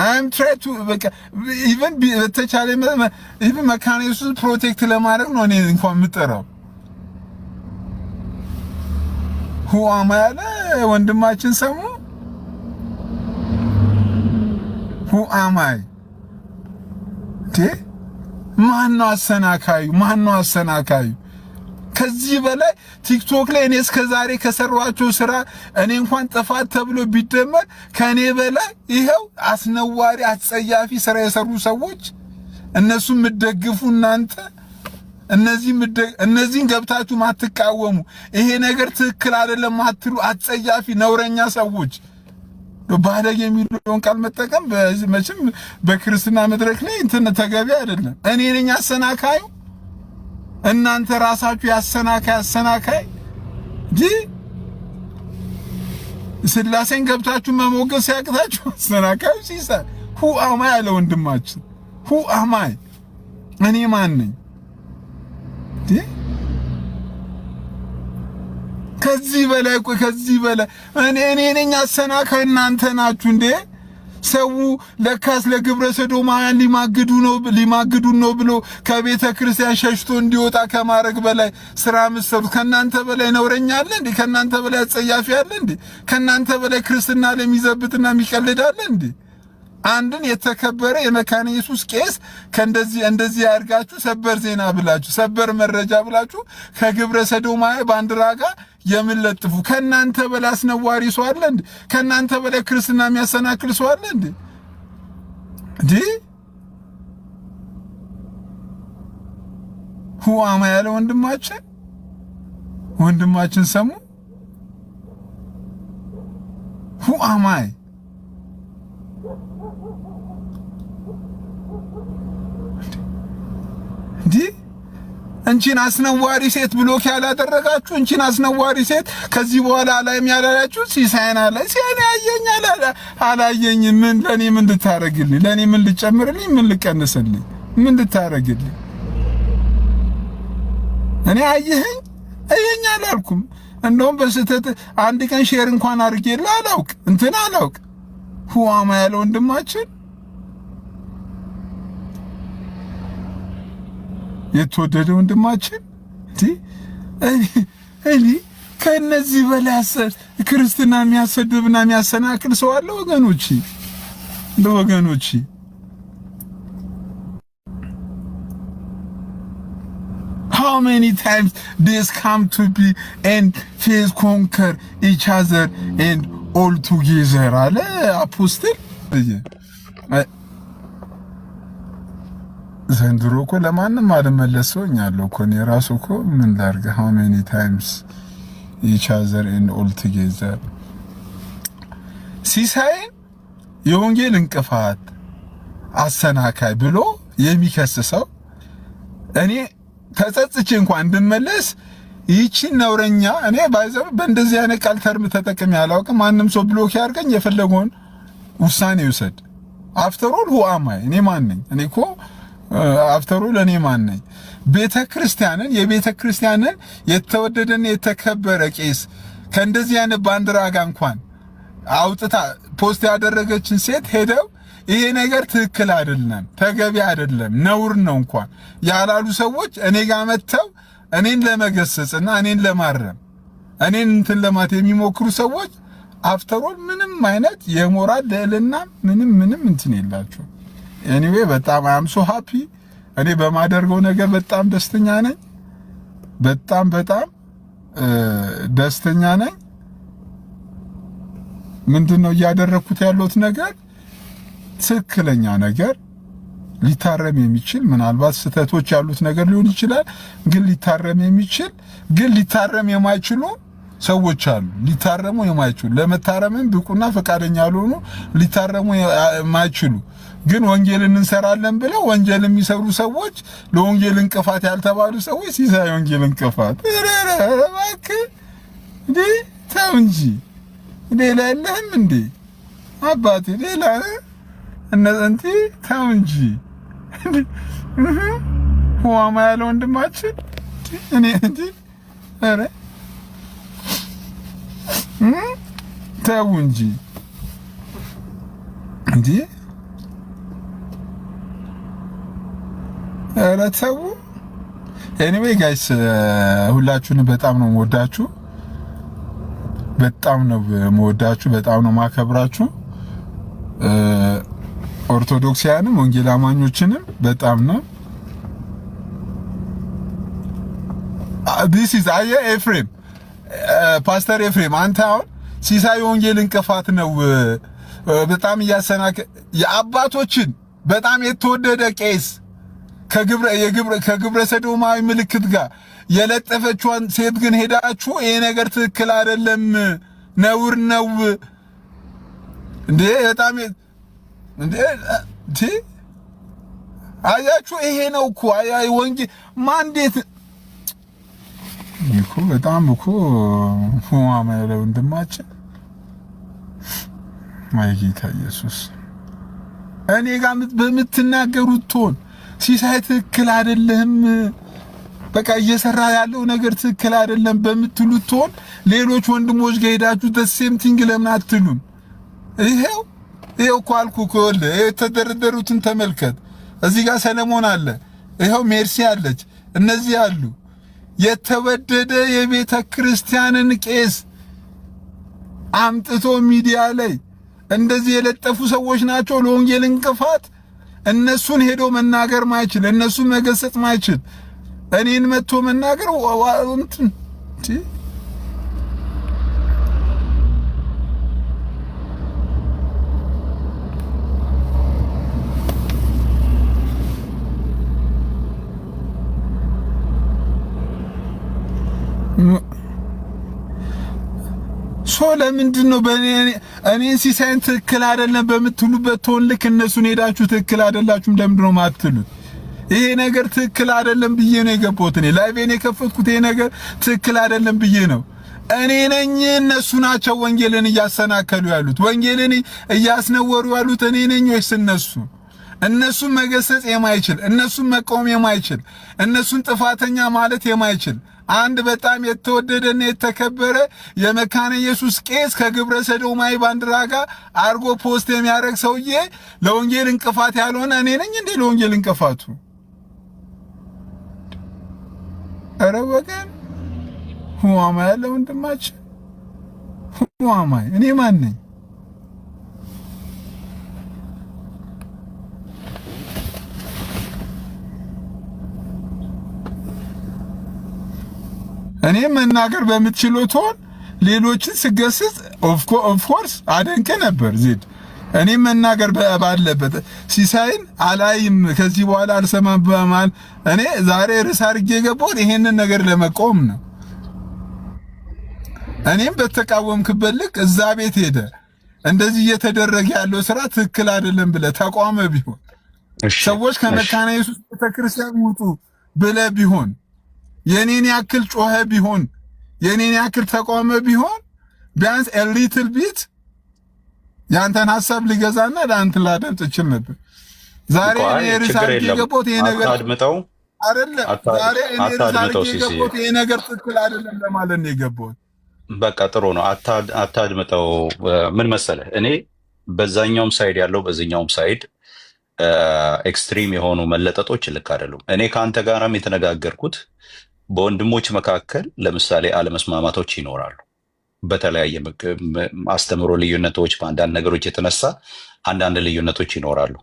B: I'm trying to even በተቻለ even መካኒክሱን ፕሮቴክት ለማድረግ ነው እኔ እንኳን የምጠራው who am I ያለ ወንድማችን ሰሙ who am I ማነው አሰናካዩ ከዚህ በላይ ቲክቶክ ላይ እኔ እስከዛሬ ከሰራኋቸው ስራ እኔ እንኳን ጥፋት ተብሎ ቢደመር ከኔ በላይ ይሄው አስነዋሪ አጸያፊ ስራ የሰሩ ሰዎች እነሱ ምደግፉ እናንተ እነዚህን ገብታችሁ ማትቃወሙ ይሄ ነገር ትክክል አይደለም ማትሉ አጸያፊ ነውረኛ ሰዎች ባለጌ የሚለውን ቃል መጠቀም መቼም በክርስትና መድረክ ላይ እንትን ተገቢ አይደለም እኔ ነኝ አሰናካዩ እናንተ ራሳችሁ ያሰናካይ ስላሴን ገብታችሁ መሞገስ ያቅታችሁ አሰናካዩ ሲሳ who am I ያለ ወንድማችን who am I እኔ ማን ነኝ ከዚህ በላይ እኔ ነኝ አሰናካይ እናንተ ናችሁ እንዴ ሰው ለካስ ለግብረ ሰዶማውያን ሊማግዱ ነው ብሎ ከቤተ ክርስቲያን ሸሽቶ እንዲወጣ ከማረግ በላይ ስራ መስሩት ከናንተ በላይ ነውረኛ አለ እንዴ ከናንተ በላይ አጸያፊ አለ እንዴ ከናንተ በላይ ክርስትና ለሚዘብትና የሚቀልድ አለ እንዴ አንድን የተከበረ የመካነ ኢየሱስ ቄስ እንደዚህ ያርጋችሁ ሰበር ዜና ብላችሁ ሰበር መረጃ ብላችሁ ከግብረ ሰዶማዊ ባንዲራ ጋር የምንለጥፉ ከናንተ በላይ አስነዋሪ ሰው አለ እንዴ ከናንተ በላይ ክርስትና የሚያሰናክል ሰው አለ እንዴ who am I ያለ ወንድማችን ሰሙ who am I እንቺን አስነዋሪ ሴት ብሎክ ያላደረጋችሁ እንቺን አስነዋሪ ሴት ከዚህ በኋላ አላይም ያላላችሁ ሲሳይና ላይ ሲያኔ ያየኛል አላየኝ ምን ለኔ ምን ልታረግልኝ ለኔ ምን ልጨምርልኝ ምን ልቀንስልኝ ምን ልታረግልኝ እኔ አየኛል አልኩም እንደውም በስተት አንድ ቀን ሼር እንኳን አድርጌላ አላውቅ ሁዋማ ያለ ወንድማችን የተወደደ ወንድማችን እኔ ከነዚህ በላይ ክርስትና የሚያሰድብና የሚያሰናክል ሰው አለ ወገኖቼ how many times this come to be and face conquer each other and all together አለ አፖስትል ዘንድሮ እኮ ለማንም አልመለሰውኛለሁ እኮ ነው ራሱ እኮ ምን ላርገ how many times each other and all together ሲሳይ የወንጌል እንቅፋት አሰናካይ ብሎ የሚከስሰው እኔ ተጸጽቼ እንኳን እንድመለስ ይቺን ነውረኛ እኔ ባይዘው በእንደዚህ አይነት ቃል ተርም ተጠቅሜ አላውቅም። ማንም ሰው ብሎክ ያርገኝ የፈለገውን ውሳኔ ይውሰድ። አፍተር ኦል who am I? እኔ ማን ነኝ? እኔ እኮ አፍተር ኦል እኔ ማን ነኝ? የቤተክርስቲያንን የተወደደና የተከበረ ቄስ ከእንደዚህ አይነት ባንዲራ ጋር እንኳን አውጥታ ፖስት ያደረገችን ሴት ሄደው ይሄ ነገር ትክክል አይደለም፣ ተገቢ አይደለም፣ ነውር ነው እንኳን ያላሉ ሰዎች እኔ ጋር መጥተው እኔን ለመገሰጽና እኔን ለማረም እኔን እንትን ለማት የሚሞክሩ ሰዎች አፍተር ኦል ምንም አይነት የሞራል ልዕልና ምንም እንትን የላቸው። ኤኒዌይ በጣም አም ሶ ሃፒ። እኔ በማደርገው ነገር በጣም ደስተኛ ነኝ። በጣም ደስተኛ ነኝ። ምንድነው እያደረኩት ያለሁት ነገር ትክክለኛ ነገር ሊታረም የሚችል ምናልባት ስህተቶች ያሉት ነገር ሊሆን ይችላል፣ ግን ሊታረም የሚችል ግን ሊታረም የማይችሉ ሰዎች አሉ። ሊታረሙ የማይችሉ ለመታረምም ብቁና ፈቃደኛ ያልሆኑ ሊታረሙ የማይችሉ ግን ወንጌልን እንሰራለን ብለው ወንጌል የሚሰሩ ሰዎች ለወንጌል እንቅፋት ያልተባሉ ሰዎች ሲሳይ ወንጌል እንቅፋት እባክህ እንዴ ተው እንጂ ሌላ የለህም እንዴ አባቴ ሌላ እነዚህ ተው እንጂ ዋማ ያለው ወንድማችን እኔ እንዴ አረ ተው እንጂ እንዴ አረ ተው። ኤኒዌይ ጋይስ ሁላችሁንም በጣም ነው የምወዳችሁ፣ በጣም ነው ማከብራችሁ። ኦርቶዶክሳውያንም ወንጌል አማኞችንም በጣም ነው። this is ኤፍሬም ፓስተር ኤፍሬም አንተ አሁን ሲሳይ ወንጌል እንቅፋት ነው በጣም እያሰናከ የአባቶችን በጣም የተወደደ ቄስ ከግብረ ሰዶማዊ ምልክት ጋር የለጠፈችዋን ሴት ግን ሄዳችሁ ይሄ ነገር ትክክል አይደለም ነውር ነው እንዴ በጣም እንዴ አያችሁ ይሄ ነው እኮ አይ ወንጌል ማንዴት ይኮ በጣም እኮ ሁማማ ያለው እንደማችን ማይ ጌታ ኢየሱስ እኔ ጋር በምትናገሩት ቶን ሲሳይ ትክክል አይደለም በቃ እየሰራ ያለው ነገር ትክክል አይደለም በምትሉት ቶን ሌሎች ወንድሞች ጋር ሄዳችሁ the-same thing ለምን አትሉም? ይሄው እኮ አልኩ እኮ የተደረደሩትን ተመልከት። እዚህ ጋር ሰለሞን አለ፣ ይሄው ሜርሲ አለች፣ እነዚህ አሉ። የተወደደ የቤተ ክርስቲያንን ቄስ አምጥቶ ሚዲያ ላይ እንደዚህ የለጠፉ ሰዎች ናቸው ለወንጌል እንቅፋት። እነሱን ሄዶ መናገር ማይችል፣ እነሱን መገሰጽ ማይችል እኔን መጥቶ መናገር እንትን ለምንድን ነው እኔን ሲሳይን ትክክል አይደለም በምትሉበት ቶን ልክ እነሱን ሄዳችሁ ትክክል አይደላችሁም ለምንድን ነው ማትሉት? ይሄ ነገር ትክክል አይደለም ብዬ ነው የገባሁት። እኔ ላይቬን የከፈትኩት ይሄ ነገር ትክክል አይደለም ብዬ ነው። እኔ ነኝ እነሱ ናቸው ወንጌልን እያሰናከሉ ያሉት ወንጌልን እያስነወሩ ያሉት እኔ ነኝ ወይስ እነሱ? እነሱን መገሰጽ የማይችል እነሱን መቆም የማይችል እነሱን ጥፋተኛ ማለት የማይችል አንድ በጣም የተወደደና የተከበረ የመካነ ኢየሱስ ቄስ ከግብረ ሰዶማዊ ባንዲራ ጋር አርጎ ፖስት የሚያደርግ ሰውዬ ለወንጌል እንቅፋት ያልሆነ እኔ ነኝ እንዴ ለወንጌል እንቅፋቱ? ኧረ ወገን ሁማማ ያለው ወንድማችን ሁማማ እኔ ማን ነኝ? እኔ መናገር በምትችሉት ሆን ሌሎችን ስገስጽ ኦፍ ኮርስ አደንቀ ነበር ዜድ። እኔ መናገር ባለበት ሲሳይን አላይም ከዚህ በኋላ አልሰማም በማል እኔ ዛሬ ርዕስ አድርጌ የገባሁት ይሄንን ነገር ለመቆም ነው። እኔም በተቃወምክበት ልክ እዛ ቤት ሄደ እንደዚህ እየተደረገ ያለው ስራ ትክክል አይደለም ብለ ተቋመ ቢሆን ሰዎች ከመካነ ኢየሱስ ቤተክርስቲያን ውጡ ብለ ቢሆን የኔን ያክል ጮኸ ቢሆን የኔን ያክል ተቋመ ቢሆን ቢያንስ ሊትል ቢት ያንተን ሐሳብ ሊገዛና ለአንተ ላደምጥ እችል ነበር። ዛሬ እኔ ርሳል የገቦት ይሄ ነገር
A: አታድምጠው
B: አይደለም። ዛሬ እኔ ርሳል የገቦት ይሄ ነገር ትክክል አይደለም ለማለት ነው የገቦት።
A: በቃ ጥሩ ነው። አታድምጠው። ምን መሰለህ እኔ በዛኛውም ሳይድ ያለው በዚህኛውም ሳይድ ኤክስትሪም የሆኑ መለጠጦች ልክ አይደሉም። እኔ ከአንተ ጋራም የተነጋገርኩት በወንድሞች መካከል ለምሳሌ አለመስማማቶች ይኖራሉ። በተለያየ አስተምሮ ልዩነቶች፣ በአንዳንድ ነገሮች የተነሳ አንዳንድ ልዩነቶች ይኖራሉ።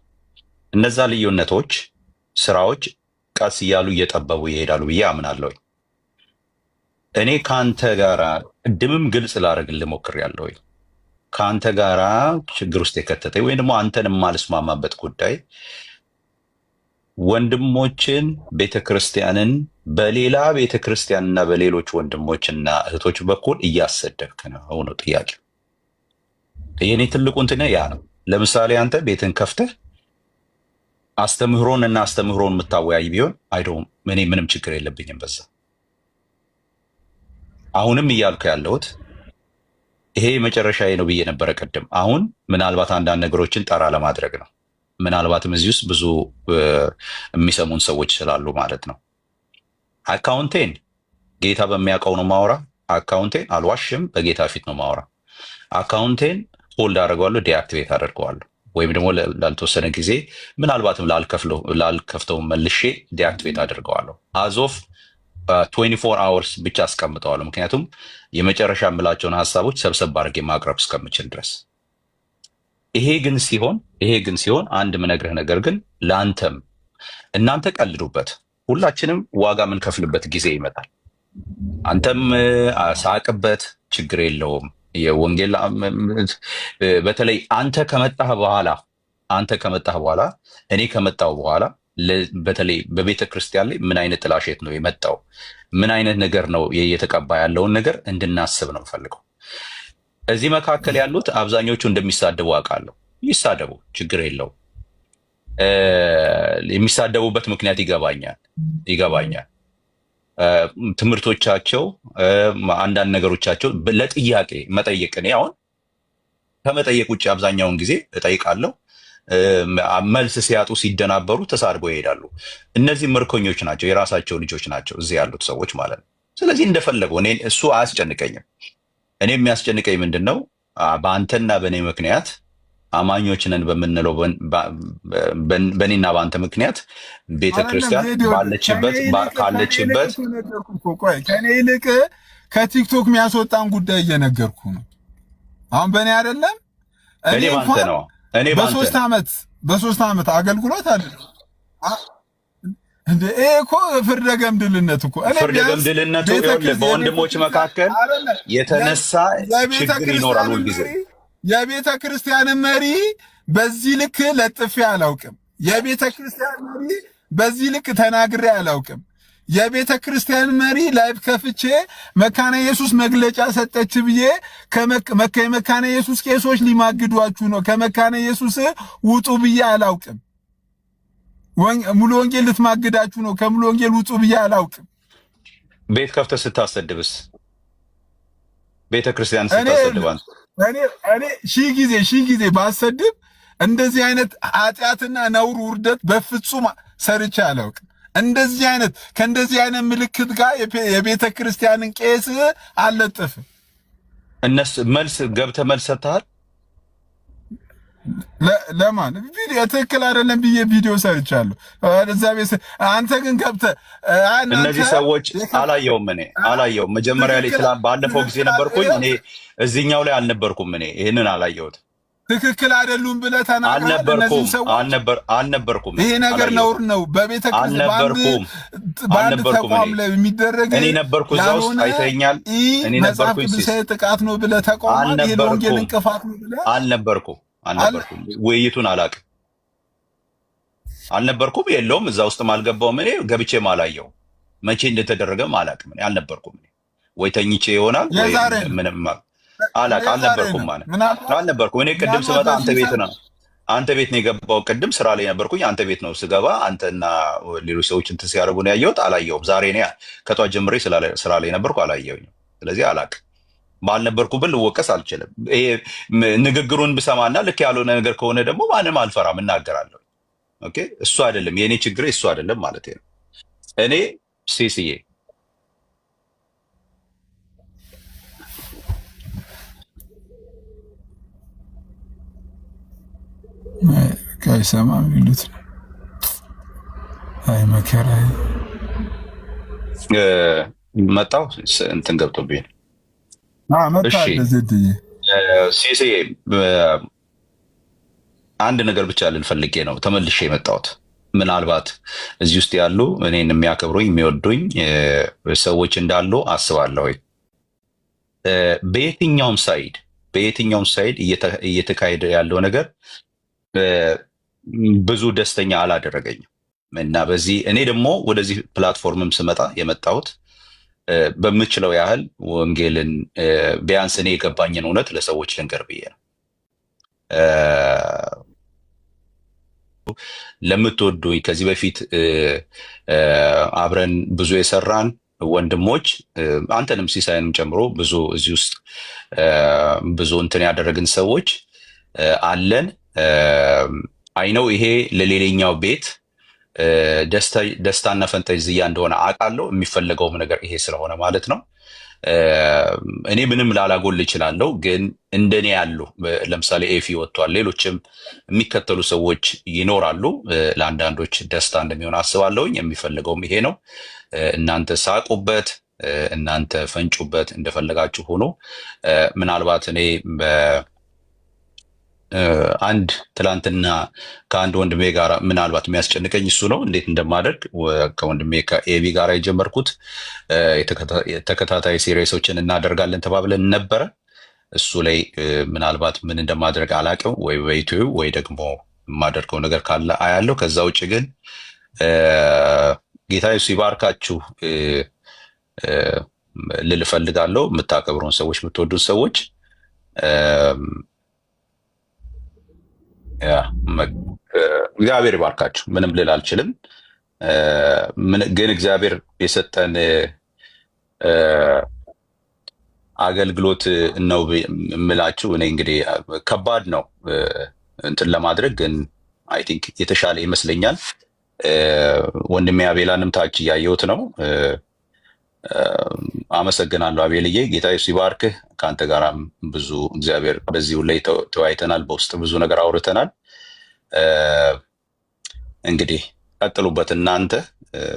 A: እነዛ ልዩነቶች ስራዎች ቀስ እያሉ እየጠበቡ ይሄዳሉ ብዬ አምናለሁ። እኔ ከአንተ ጋራ ቅድምም ግልጽ ላደርግልህ ሞክሬያለሁ። ከአንተ ጋራ ችግር ውስጥ የከተተኝ ወይም ደግሞ አንተን የማልስማማበት ጉዳይ ወንድሞችን ቤተክርስቲያንን በሌላ ቤተክርስቲያንና በሌሎች ወንድሞችና እህቶች በኩል እያሰደብክ ነው ነው ጥያቄ። የኔ ትልቁ እንትን ያ ነው። ለምሳሌ አንተ ቤትን ከፍተህ አስተምህሮን የምታወያይ ቢሆን አይዶም እኔ ምንም ችግር የለብኝም በዛ። አሁንም እያልኩ ያለሁት ይሄ መጨረሻዬ ነው ብዬ ነበረ ቀደም። አሁን ምናልባት አንዳንድ ነገሮችን ጠራ ለማድረግ ነው። ምናልባትም እዚህ ውስጥ ብዙ የሚሰሙን ሰዎች ስላሉ ማለት ነው። አካውንቴን ጌታ በሚያውቀው ነው ማውራ። አካውንቴን አልዋሽም፣ በጌታ ፊት ነው ማውራ። አካውንቴን ሆልድ አደርገዋለሁ፣ ዲአክቲቬት አደርገዋለሁ፣ ወይም ደግሞ ላልተወሰነ ጊዜ ምናልባትም ላልከፍተው መልሼ ዲአክቲቬት አደርገዋለሁ። አዞፍ 24 hours ብቻ አስቀምጠዋለሁ። ምክንያቱም የመጨረሻ የምላቸውን ሀሳቦች ሰብሰብ አድርጌ ማቅረብ እስከምችል ድረስ። ይሄ ግን ሲሆን አንድ ምነግርህ ነገር ግን ለአንተም እናንተ ቀልዱበት፣ ሁላችንም ዋጋ የምንከፍልበት ጊዜ ይመጣል። አንተም ሳቅበት፣ ችግር የለውም። የወንጌል በተለይ አንተ ከመጣህ በኋላ እኔ ከመጣሁ በኋላ በተለይ በቤተ ክርስቲያን ላይ ምን አይነት ጥላሸት ነው የመጣው፣ ምን አይነት ነገር ነው እየተቀባ ያለውን ነገር እንድናስብ ነው ፈልገው። እዚህ መካከል ያሉት አብዛኞቹ እንደሚሳደቡ አውቃለሁ። ይሳደቡ፣ ችግር የለው። የሚሳደቡበት ምክንያት ይገባኛል። ትምህርቶቻቸው፣ አንዳንድ ነገሮቻቸው ለጥያቄ መጠየቅ፣ እኔ አሁን ከመጠየቅ ውጭ አብዛኛውን ጊዜ እጠይቃለሁ። መልስ ሲያጡ ሲደናበሩ ተሳድበው ይሄዳሉ። እነዚህ ምርኮኞች ናቸው፣ የራሳቸው ልጆች ናቸው እዚህ ያሉት ሰዎች ማለት ነው። ስለዚህ እንደፈለገው እኔ እሱ አያስጨንቀኝም። እኔ የሚያስጨንቀኝ ምንድን ነው? በአንተና በእኔ ምክንያት አማኞች ነን በምንለው በእኔና በአንተ ምክንያት ቤተክርስቲያን ካለችበት
B: ከእኔ ይልቅ ከቲክቶክ የሚያስወጣን ጉዳይ እየነገርኩ ነው። አሁን በእኔ አይደለም
A: እኔ ባንተ ነው። እኔ
B: በሶስት ዓመት አገልግሎት አለ እንዴ? እኮ ፍርደ ገምድልነት እኮ
A: ገምድልነቱ በወንድሞች መካከል የተነሳ ችግር ይኖራል ሁልጊዜ።
B: የቤተ ክርስቲያን መሪ በዚህ ልክ ለጥፌ አላውቅም። የቤተ ክርስቲያን መሪ በዚህ ልክ ተናግሬ አላውቅም። የቤተ ክርስቲያን መሪ ላይቭ ከፍቼ መካነ ኢየሱስ መግለጫ ሰጠች ብዬ ከመካነ ኢየሱስ ቄሶች ሊማግዷችሁ ነው ከመካነ ኢየሱስ ውጡ ብዬ አላውቅም። ሙሉ ወንጌል ልትማግዳችሁ ነው ከሙሉ ወንጌል ውጡ ብዬ አላውቅም።
A: ቤት ከፍተህ ስታሰድብስ ቤተ ክርስቲያን ስታሰድባን
B: እኔ ሺህ ጊዜ ባሰድብ እንደዚህ አይነት ኃጢአትና ነውር ውርደት በፍጹም ሰርቼ አላውቅም። ከእንደዚህ አይነት ምልክት ጋር የቤተ ክርስቲያንን ቄስ አልለጥፍም።
A: እነሱ ገብተህ መልስ ሰጥተሃል?
B: ለማን ቪዲዮ ትክክል አይደለም ብዬ ቪዲዮ ሰርቻለሁ። እዛ ቤት አንተ ግን ገብተህ
A: እነዚህ ሰዎች አላየውም። መጀመሪያ ላይ ባለፈው ጊዜ ነበርኩኝ እኔ፣ እዚህኛው ላይ አልነበርኩም እኔ። ይህንን አላየሁት።
B: ትክክል አይደሉም ብለህ ተናግረሃል። እነዚህ ሰዎች
A: አልነበርኩም።
B: ይሄ ነገር ነውር ነው። በቤተ ክርስቲያን በአንድ ተቋም ላይ የሚደረግ
A: እኔ ነበርኩ እዛ ውስጥ አይተኛል። እኔ ነበርኩኝ።
B: ጥቃት ነው ብለህ ተቋማት ይሄ ወንጌል እንቅፋት ነው ብለህ
A: አልነበርኩም። ውይይቱን አልነበርኩም። የለውም እዛ ውስጥም አልገባውም። እኔ ገብቼም አላየው። መቼ እንደተደረገም አላውቅም። እኔ አልነበርኩም። ወይ ተኝቼ ይሆናል ወይ ምንም አልነበርኩም ማለት አልነበርኩም። እኔ ቅድም ስመጣ አንተ ቤት ነው አንተ ቤት ነው የገባው። ቅድም ስራ ላይ ነበርኩኝ። አንተ ቤት ነው ስገባ አንተና ሌሎች ሰዎች እንትን ሲያደርጉ ነው ያየሁት። አላየሁም። ዛሬ እኔ ከጧት ጀምሬ ስራ ላይ ነበርኩ፣ አላየሁኝም። ስለዚህ አላቅም። ባልነበርኩበት ልወቀስ አልችልም። ይሄ ንግግሩን ብሰማና ልክ ያልሆነ ነገር ከሆነ ደግሞ ማንም አልፈራም፣ እናገራለሁ። ኦኬ፣ እሱ አይደለም የኔ ችግሬ፣ እሱ አይደለም ማለት ነው። እኔ ሲስዬ
B: ካይሰማም ይሉት አይ መከራ
A: መጣው እንትን ገብቶብኝ
B: መጣ።
A: ሲስዬ አንድ ነገር ብቻ ልል ፈልጌ ነው ተመልሼ የመጣሁት። ምናልባት እዚህ ውስጥ ያሉ እኔን የሚያከብሩኝ የሚወዱኝ ሰዎች እንዳሉ አስባለሁ። በየትኛውም ሳይድ እየተካሄደ ያለው ነገር ብዙ ደስተኛ አላደረገኝም እና በዚህ እኔ ደግሞ ወደዚህ ፕላትፎርምም ስመጣ የመጣሁት በምችለው ያህል ወንጌልን ቢያንስ እኔ የገባኝን እውነት ለሰዎች ልንገር ብዬ ነው። ለምትወዱኝ ከዚህ በፊት አብረን ብዙ የሰራን ወንድሞች አንተንም ሲሳይንም ጨምሮ ብዙ እዚህ ውስጥ ብዙ እንትን ያደረግን ሰዎች አለን። አይነው ይሄ ለሌላኛው ቤት ደስታና ፈንጠዝያ እንደሆነ አውቃለሁ። የሚፈለገውም ነገር ይሄ ስለሆነ ማለት ነው። እኔ ምንም ላላጎል እችላለሁ፣ ግን እንደኔ ያሉ ለምሳሌ ኤፊ ወጥቷል፣ ሌሎችም የሚከተሉ ሰዎች ይኖራሉ። ለአንዳንዶች ደስታ እንደሚሆን አስባለሁኝ። የሚፈልገውም ይሄ ነው። እናንተ ሳቁበት፣ እናንተ ፈንጩበት፣ እንደፈለጋችሁ ሆኖ ምናልባት እኔ አንድ ትላንትና ከአንድ ወንድሜ ጋር ምናልባት የሚያስጨንቀኝ እሱ ነው። እንዴት እንደማደርግ ከወንድሜ ከኤቢ ጋር የጀመርኩት ተከታታይ ሲሪየሶችን እናደርጋለን ተባብለን ነበረ። እሱ ላይ ምናልባት ምን እንደማደርግ አላውቅም፣ ወይ በዩቲዩብ ወይ ደግሞ የማደርገው ነገር ካለ አያለው። ከዛ ውጭ ግን ጌታ ኢየሱስ ይባርካችሁ ልል እፈልጋለሁ። የምታከብሩን ሰዎች፣ የምትወዱን ሰዎች እግዚአብሔር ይባርካችሁ። ምንም ልል አልችልም። ግን እግዚአብሔር የሰጠን አገልግሎት ነው የምላችሁ። እኔ እንግዲህ ከባድ ነው እንትን ለማድረግ፣ ግን አይ ቲንክ የተሻለ ይመስለኛል። ወንድሜ አቤላንም ታች እያየሁት ነው። አመሰግናለሁ አቤልዬ። ጌታ ኢየሱስ ይባርክህ። ከአንተ ጋር ብዙ እግዚአብሔር በዚሁ ላይ ተወያይተናል። በውስጥ ብዙ ነገር አውርተናል። እንግዲህ ቀጥሉበት። እናንተ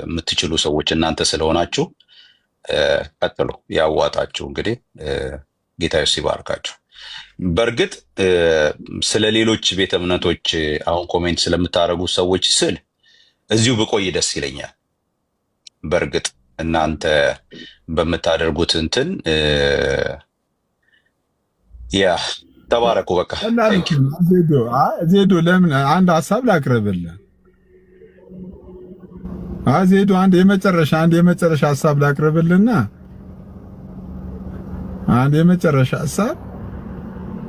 A: የምትችሉ ሰዎች እናንተ ስለሆናችሁ ቀጥሉ፣ ያዋጣችሁ። እንግዲህ ጌታ ኢየሱስ ይባርካችሁ። በእርግጥ ስለ ሌሎች ቤተ እምነቶች አሁን ኮሜንት ስለምታደርጉ ሰዎች ስል እዚሁ ብቆይ ደስ ይለኛል። በእርግጥ እናንተ በምታደርጉት እንትን ያ ተባረኩ። በቃ
B: ዜዶ ለምን አንድ ሀሳብ ላቅርብልህ? ዜዶ አንድ የመጨረሻ ሀሳብ ላቅርብልና አንድ የመጨረሻ ሀሳብ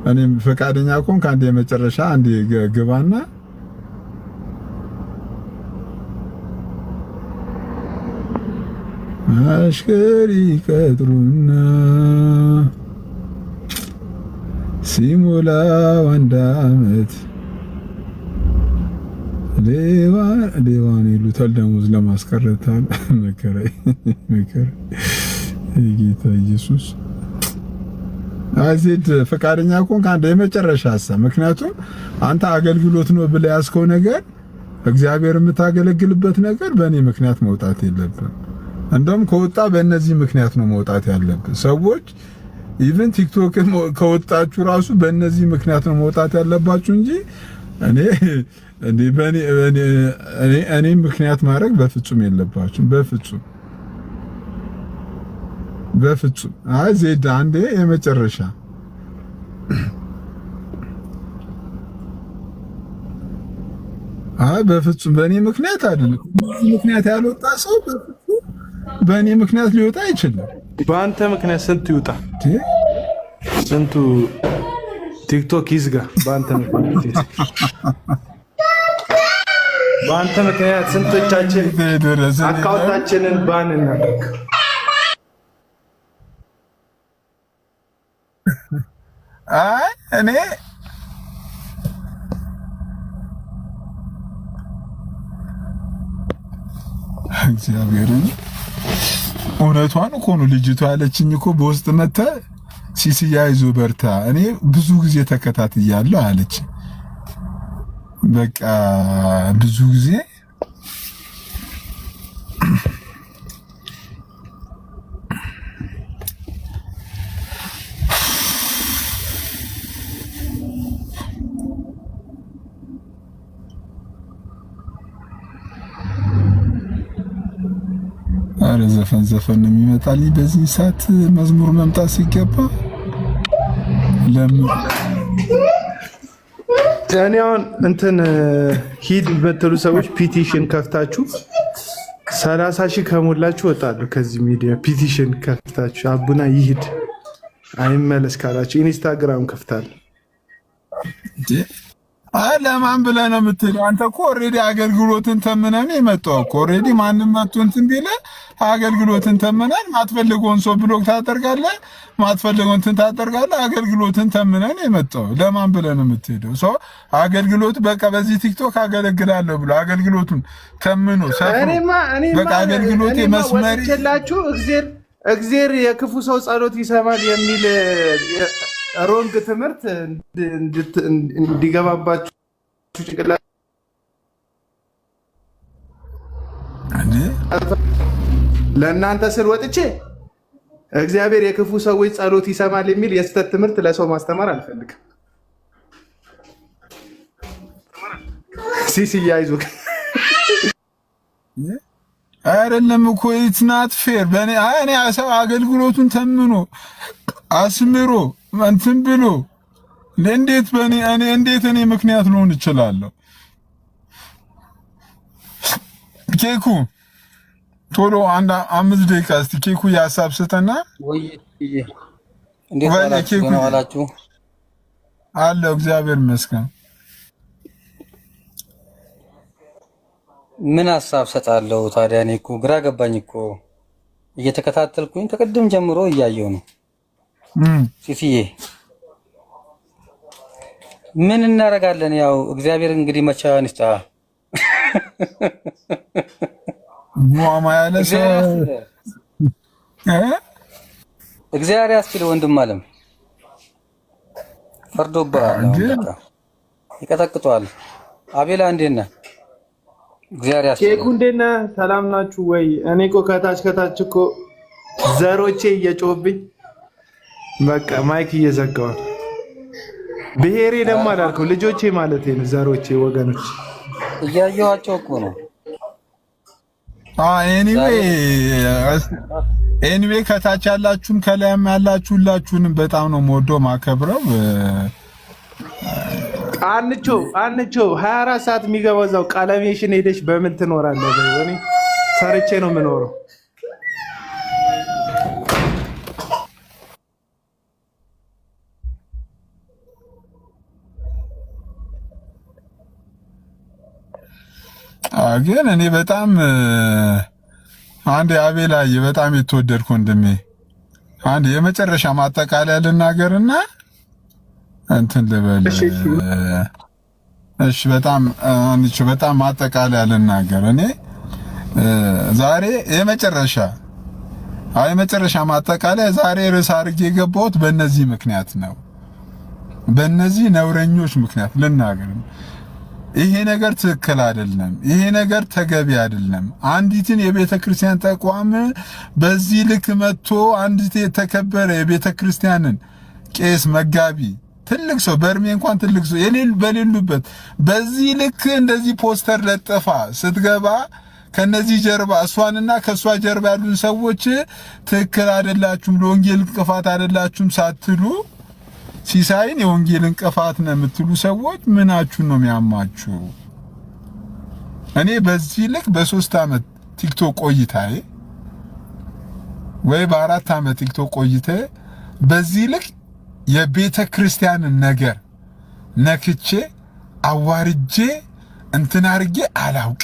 B: እኔም ፈቃደኛ ከሆንክ አንድ የመጨረሻ አንድ ግባና አሽከሪ ቀጥሩና ሲሞላ አንድ ዓመት ሌዋን ይሉታል ደሞዝ ለማስቀረታል። መከራ ጌታ ኢየሱስ። አዜድ ፈቃደኛ ከሆንክ አንድ የመጨረሻ ሀሳብ፣ ምክንያቱም አንተ አገልግሎት ነው ብለህ ያዝከው ነገር እግዚአብሔር የምታገለግልበት ነገር በእኔ ምክንያት መውጣት የለብም። እንደውም ከወጣ በእነዚህ ምክንያት ነው መውጣት ያለብን። ሰዎች ኢቭን ቲክቶክ ከወጣችሁ ራሱ በእነዚህ ምክንያት ነው መውጣት ያለባችሁ እንጂ እኔ ምክንያት ማድረግ በፍጹም የለባችሁም። በፍጹም። አይ ዜድ አንዴ የመጨረሻ በፍጹም በእኔ ምክንያት አይደለም። ምክንያት ያልወጣ ሰው በእኔ ምክንያት ሊወጣ አይችልም።
C: በአንተ ምክንያት ስንቱ ይውጣ፣ ስንቱ
D: ቲክቶክ ይዝጋ በአንተ ምክንያት ስንቶቻችን አካውንታችንን ባን እናደርግ።
B: አይ እኔ እግዚአብሔርን እውነቷን እኮ ነው ልጅቷ ያለችኝ እኮ በውስጥ መተ ሲስያ ይዞ በርታ እኔ ብዙ ጊዜ ተከታትያለሁ አለች። በቃ ብዙ ጊዜ አረ ዘፈን ነው የሚመጣልኝ በዚህ ሰዓት መዝሙር መምጣት ሲገባ ለምን
D: ዳንያውን እንትን ሂድ በተሉ ሰዎች ፒቲሽን ከፍታችሁ 30,000 ከሞላችሁ ወጣለሁ ከዚህ ሚዲያ። ፒቲሽን ከፍታችሁ አቡና ይሂድ አይመለስ ካላችሁ ኢንስታግራም ከፍታለሁ።
B: ለማን ብለህ ነው የምትለው? አንተ እኮ ኦልሬዲ አገልግሎትን ተምነን የመጣው እኮ ኦልሬዲ ማንም መጥቶ እንትን ቢልህ አገልግሎትን ተምነን ማትፈልገውን ሰው ብሎክ ታደርጋለህ፣ ማትፈልገውን እንትን ታደርጋለህ። አገልግሎትን ተምነን የመጣው ለማን ብለህ ነው የምትሄደው? ሰው አገልግሎት በቃ በዚህ ቲክቶክ አገለግላለሁ ብሎ አገልግሎቱን ተምኖ ሰፍሮ በቃ አገልግሎት መስመር
D: ይችላችሁ እግዚአብሔር የክፉ ሰው ጸሎት ይሰማል የሚል ሮንግ ትምህርት እንዲገባባችሁ ጭንቅላት ለእናንተ ስል ወጥቼ እግዚአብሔር የክፉ ሰዎች ጸሎት ይሰማል የሚል የስተት ትምህርት ለሰው ማስተማር አልፈልግም። ሲሲያ ይዞ
B: አይደለም እኮ ኢትስ ናት ፌር በእኔ ሰው አገልግሎቱን ተምኖ አስምሮ እንትን ብሎ እንዴት እኔ ምክንያት ልሆን እችላለሁ? ኬኩ ቶሎ አንድ 5 ደቂቃ እስቲ ኬኩ የሀሳብ ስተና
I: ወይ እንዴት ዋላችሁ?
B: አለው እግዚአብሔር ይመስገን።
I: ምን ሀሳብ ሰጣለሁ ታዲያ? እኔ እኮ ግራ ገባኝ እኮ እየተከታተልኩኝ ከቅድም ጀምሮ እያየሁ ነው። ሲሲዬ ምን እናደርጋለን? ያው እግዚአብሔር እንግዲህ መቻን ይስጣ።
B: ሙአማ ያለ ሰው
I: እግዚአብሔር ያስችል። ወንድም አለም ፈርዶብሃል፣ ይቀጠቅጧል። አቤላ እንዴት ነህ? እግዚአብሔር ያስችል።
D: ኬኩ እንዴት ነህ? ሰላም ናችሁ ወይ? እኔ እኮ ከታች እኮ ዘሮቼ እየጮህብኝ በቃ ማይክ እየዘጋው ብሔሬ ደግሞ አላልከው ልጆቼ ማለት ነው። ዘሮቼ ወገኖች
I: እያየኋቸው እኮ ነው።
B: ኤኒዌይ ከታች ያላችሁም ከላይም ያላችሁ ሁላችሁንም በጣም ነው የምወደው ማከብረው። አንቾ 24 ሰዓት የሚገባው እዛው ቀለሜሽን ሄደሽ በምን ትኖራለህ? እኔ ሰርቼ ነው የምኖረው። ግን እኔ በጣም አንድ አቤላዬ በጣም የተወደድኩ ወንድሜ አንድ የመጨረሻ ማጠቃለያ ልናገርና እንትን ልበል። እሺ በጣም ማጠቃለያ ልናገር። እኔ ዛሬ የመጨረሻ ማጠቃለያ ዛሬ ርዕስ አድርጌ የገባሁት በእነዚህ ምክንያት ነው። በእነዚህ ነውረኞች ምክንያት ልናገር። ይሄ ነገር ትክክል አይደለም። ይሄ ነገር ተገቢ አይደለም። አንዲትን የቤተ ክርስቲያን ተቋም በዚህ ልክ መጥቶ አንዲት የተከበረ የቤተ ክርስቲያንን ቄስ መጋቢ ትልቅ ሰው በእድሜ እንኳን ትልቅ ሰው በሌሉበት በዚህ ልክ እንደዚህ ፖስተር ለጠፋ ስትገባ ከነዚህ ጀርባ እሷንና ከሷ ጀርባ ያሉን ሰዎች ትክክል አይደላችሁም፣ ለወንጌል እንቅፋት አይደላችሁም ሳትሉ ሲሳይን የወንጌል እንቅፋት ነው የምትሉ ሰዎች ምናችሁን ነው የሚያማችሁ? እኔ በዚህ ልክ በ3 ዓመት ቲክቶክ ቆይታዬ ወይ በ4 ዓመት ቲክቶክ ቆይታዬ በዚህ ልክ የቤተ ክርስቲያንን ነገር ነክቼ አዋርጄ እንትን አርጌ አላውቅ